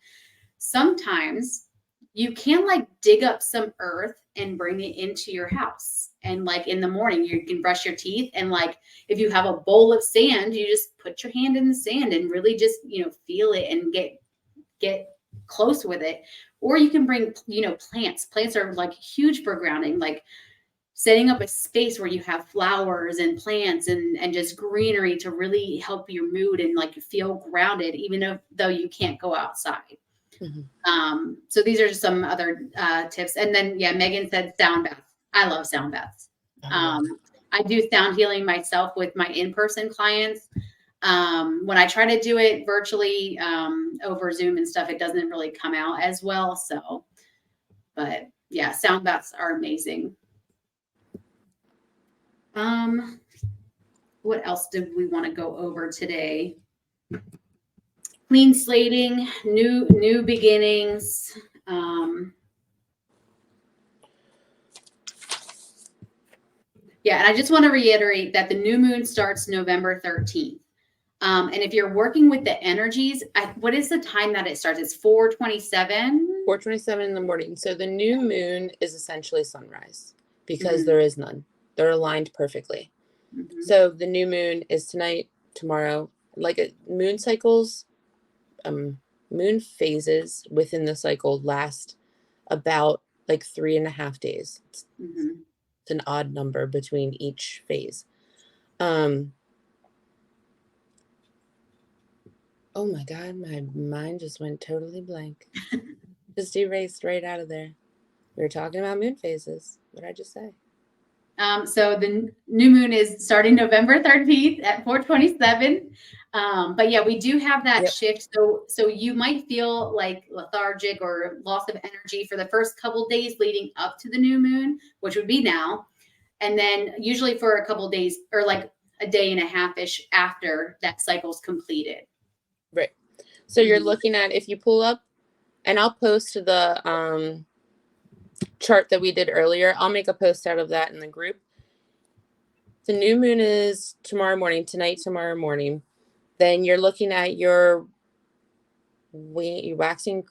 A: Sometimes you can like dig up some earth and bring it into your house. And like in the morning, you can brush your teeth. And like if you have a bowl of sand, you just put your hand in the sand and really just, feel it and get close with it. Or you can bring, plants. Plants are like huge for grounding, like setting up a space where you have flowers and plants and just greenery to really help your mood and like feel grounded, even though you can't go outside. So these are just some other tips. And then, Megan said sound baths. I love sound baths. I do sound healing myself with my in-person clients. When I try to do it virtually over Zoom and stuff, it doesn't really come out as well. So, but yeah, sound baths are amazing. What else did we want to go over today? Clean slating, new beginnings. And I just want to reiterate that the new moon starts November 13th. And if you're working with the energies, what is the time that it starts? It's 4:27?
B: 4:27 in the morning. So the new moon is essentially sunrise because there is none. They're aligned perfectly. So the new moon is tonight, tomorrow. Like moon cycles, moon phases within the cycle last about like 3.5 days. It's an odd number between each phase. Oh my God, my mind just went totally blank. Just erased right out of there. We were talking about moon phases. What did I just say?
A: So the new moon is starting November 13th at 4:27. But yeah, we do have that shift. So you might feel like lethargic or loss of energy for the first couple days leading up to the new moon, which would be now. And then usually for a couple days or like a day and a half-ish after that cycle's completed.
B: Right. So you're looking at, if you pull up, and I'll post the chart that we did earlier. I'll make a post out of that in the group. The new moon is tomorrow morning. Then you're looking at your waxing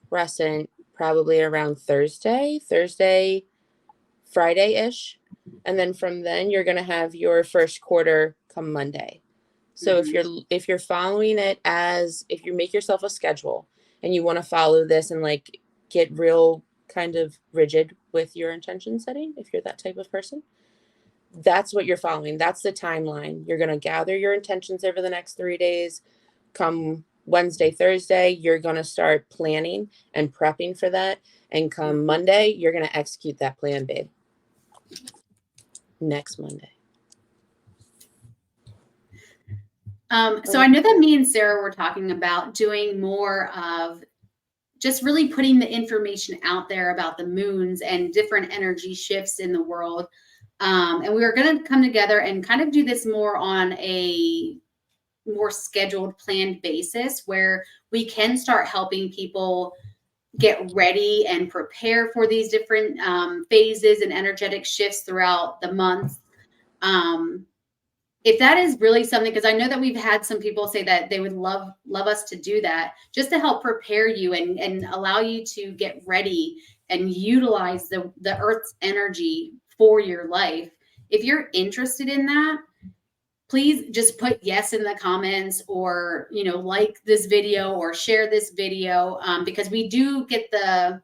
B: crescent probably around Thursday, Friday-ish. And then from then you're going to have your first quarter come Monday. So if you're following it if you make yourself a schedule and you want to follow this and like get real kind of rigid with your intention setting, if you're that type of person, that's what you're following. That's the timeline. You're going to gather your intentions over the next 3 days. Come Wednesday, Thursday, you're going to start planning and prepping for that. And come Monday, you're going to execute that plan, babe. Next Monday.
A: So I know that me and Sarah were talking about doing more of just really putting the information out there about the moons and different energy shifts in the world. And we were going to come together and kind of do this more on a more scheduled, planned basis where we can start helping people get ready and prepare for these different phases and energetic shifts throughout the month. If that is really something, because I know that we've had some people say that they would love us to do that, just to help prepare you and allow you to get ready and utilize the Earth's energy for your life. If you're interested in that, please just put yes in the comments, or like this video or share this video, because we do get the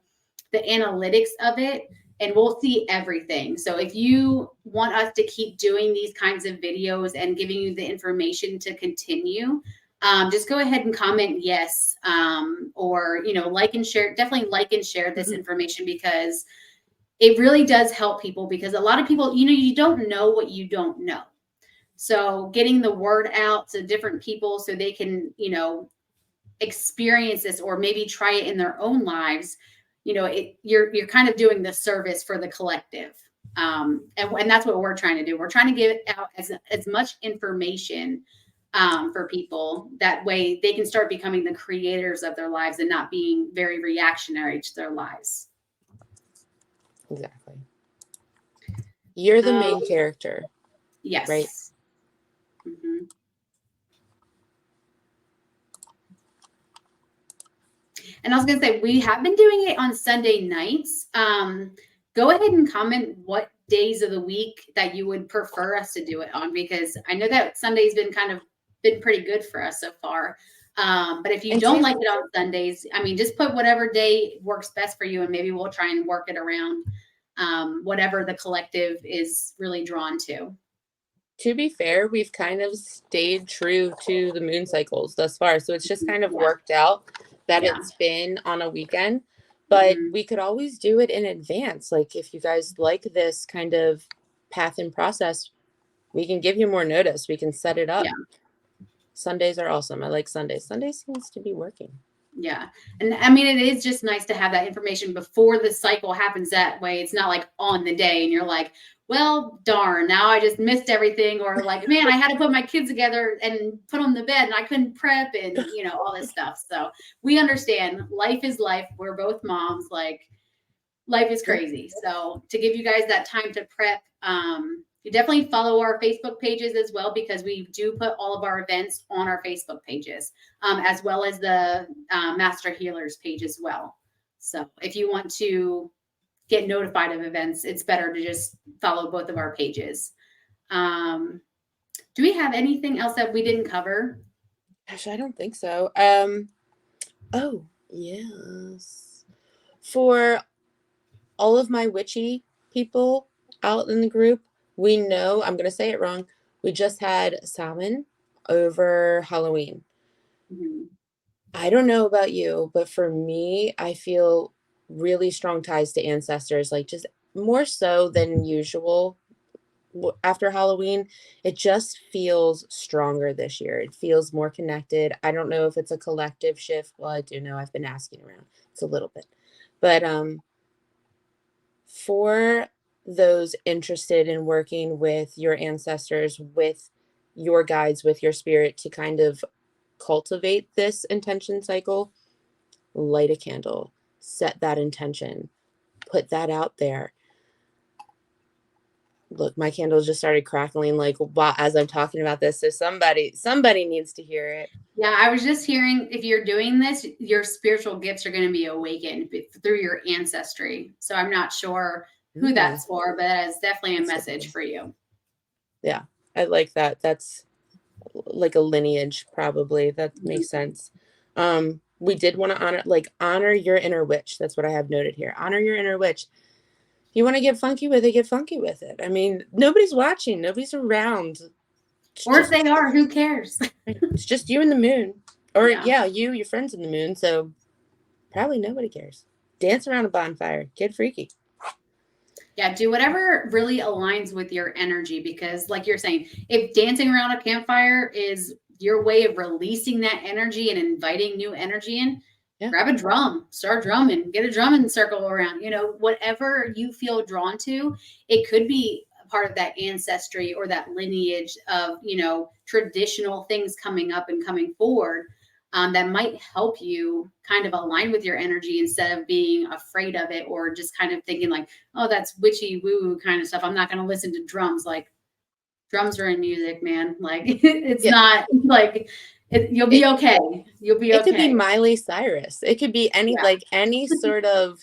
A: analytics of it. And we'll see everything. So if you want us to keep doing these kinds of videos and giving you the information to continue, just go ahead and comment yes, or like and share. Definitely like and share this information, because it really does help people. Because a lot of people, you don't know what you don't know. So getting the word out to different people so they can, experience this or maybe try it in their own lives. You're kind of doing the service for the collective. And that's what we're trying to do. We're trying to give out as much information for people. That way they can start becoming the creators of their lives and not being very reactionary to their lives.
B: Exactly. You're the main character.
A: Yes.
B: Right?
A: And I was going to say, we have been doing it on Sunday nights. Go ahead and comment what days of the week that you would prefer us to do it on, because I know that Sunday's been pretty good for us so far. But if you don't like it on Sundays, I mean, just put whatever day works best for you, and maybe we'll try and work it around whatever the collective is really drawn to.
B: To be fair, we've kind of stayed true to the moon cycles thus far. So it's just kind of worked out that it's been on a weekend, but we could always do it in advance. Like if you guys like this kind of path and process, we can give you more notice. We can set it up.
A: Yeah.
B: Sundays are awesome. I like Sundays. Sunday seems to be working.
A: Yeah. And I mean, it is just nice to have that information before the cycle happens. That way it's not like on the day and you're like, well, darn, now I just missed everything. Or like, man, I had to put my kids together and put them to bed and I couldn't prep and, all this stuff. So we understand life is life. We're both moms. Like, life is crazy. So to give you guys that time to prep, you definitely follow our Facebook pages as well, because we do put all of our events on our Facebook pages, as well as the Master Healers page as well. So if you want to get notified of events, it's better to just follow both of our pages. Do we have anything else that we didn't cover?
B: Gosh, I don't think so. Oh, yes. For all of my witchy people out in the group, we know, I'm going to say it wrong, we just had Samhain over Halloween. Mm-hmm. I don't know about you, but for me, I feel really strong ties to ancestors, like just more so than usual. After Halloween, it just feels stronger this year. It feels more connected. I don't know if it's a collective shift. Well, I do know I've been asking around. It's a little bit. But for those interested in working with your ancestors, with your guides, with your spirit to kind of cultivate this intention cycle, light a candle, set that intention, put that out there. Look, my candles just started crackling like as I'm talking about this. So somebody needs to hear it.
A: Yeah, I was just hearing, if you're doing this, your spiritual gifts are going to be awakened through your ancestry. So I'm not sure who that's for, but that is definitely a message for you.
B: Yeah, I like that. That's like a lineage, probably. That makes sense. We did want to honor your inner witch. That's what I have noted here. Honor your inner witch. If you want to get funky with it, get funky with it. I mean, nobody's watching. Nobody's around.
A: Or if they are, who cares?
B: It's just you and the moon. Or you, your friends in the moon. So probably nobody cares. Dance around a bonfire. Get freaky.
A: Yeah, do whatever really aligns with your energy, because like you're saying, if dancing around a campfire is your way of releasing that energy and inviting new energy in, grab a drum, start drumming, get a drumming circle around, whatever you feel drawn to. It could be part of that ancestry or that lineage of, traditional things coming up and coming forward. That might help you kind of align with your energy instead of being afraid of it, or just kind of thinking like, oh, that's witchy woo kind of stuff. I'm not going to listen to drums. Like, drums are in music, man. Like, it's not like you'll be okay. You'll be okay.
B: It could be Miley Cyrus. It could be any sort of,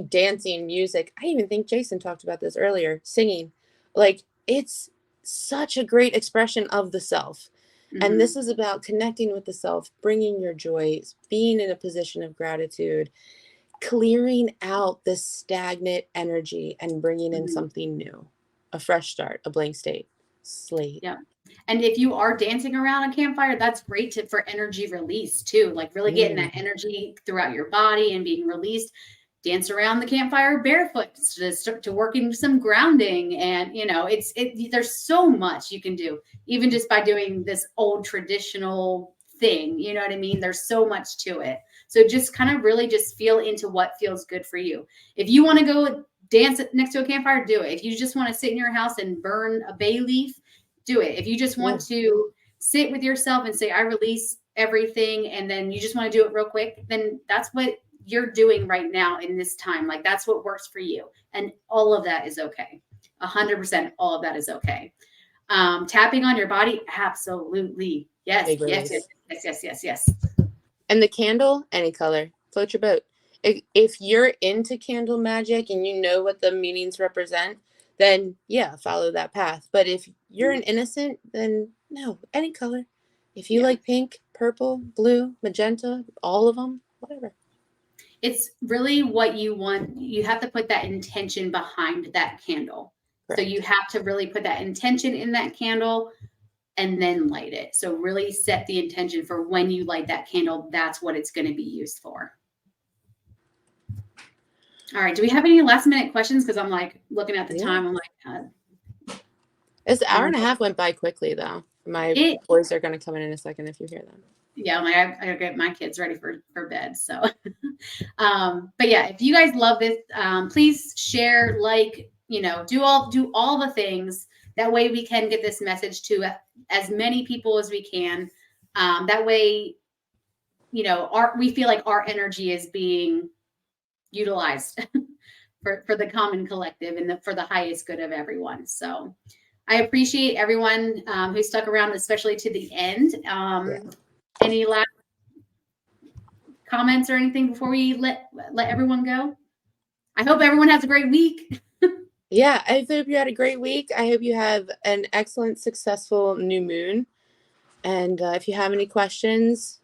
B: dancing, music. I even think Jason talked about this earlier, singing. Like, it's such a great expression of the self. And this is about connecting with the self, bringing your joys, being in a position of gratitude, clearing out this stagnant energy and bringing in something new, a fresh start, a blank slate.
A: Yeah. And if you are dancing around a campfire, that's great for energy release too. Like really getting that energy throughout your body and being released. Dance around the campfire barefoot to working some grounding. And, there's so much you can do, even just by doing this old traditional thing. You know what I mean? There's so much to it. So just kind of really just feel into what feels good for you. If you want to go dance next to a campfire, do it. If you just want to sit in your house and burn a bay leaf, do it. If you just want to sit with yourself and say, I release everything, and then you just want to do it real quick, then that's what you're doing right now in this time. Like, that's what works for you. And all of that is okay. 100% all of that is okay. Tapping on your body, absolutely. Yes. And the
B: candle, any color. Float your boat. If you're into candle magic and you know what the meanings represent, then yeah, follow that path. But if you're an innocent, then no, any color. If you like pink, purple, blue, magenta, all of them, whatever.
A: It's really what you want. You have to put that intention behind that candle. Correct. So you have to really put that intention in that candle and then light it. So really set the intention for when you light that candle, that's what it's going to be used for. All right. Do we have any last minute questions? Because I'm like looking at the time. I'm like,
B: this hour and a half went by quickly though. My boys are going to come in a second if you hear them.
A: Yeah, I'm like, I gotta get my kids ready for bed. So, but yeah, if you guys love this, please share, like, do all the things. That way we can get this message to as many people as we can. That way, we feel like our energy is being utilized for the common collective and for the highest good of everyone. So I appreciate everyone who stuck around, especially to the end. Any last comments or anything before we let everyone go? I hope everyone has a great week.
B: Yeah, I hope you had a great week. I hope you have an excellent, successful new moon. And if you have any questions,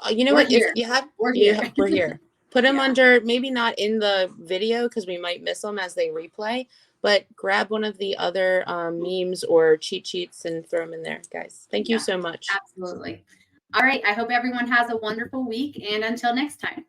B: you know what? If you have, we're here. Put them under, maybe not in the video because we might miss them as they replay, but grab one of the other memes or cheat sheets and throw them in there, guys. Thank you so much.
A: Absolutely. All right. I hope everyone has a wonderful week, and until next time.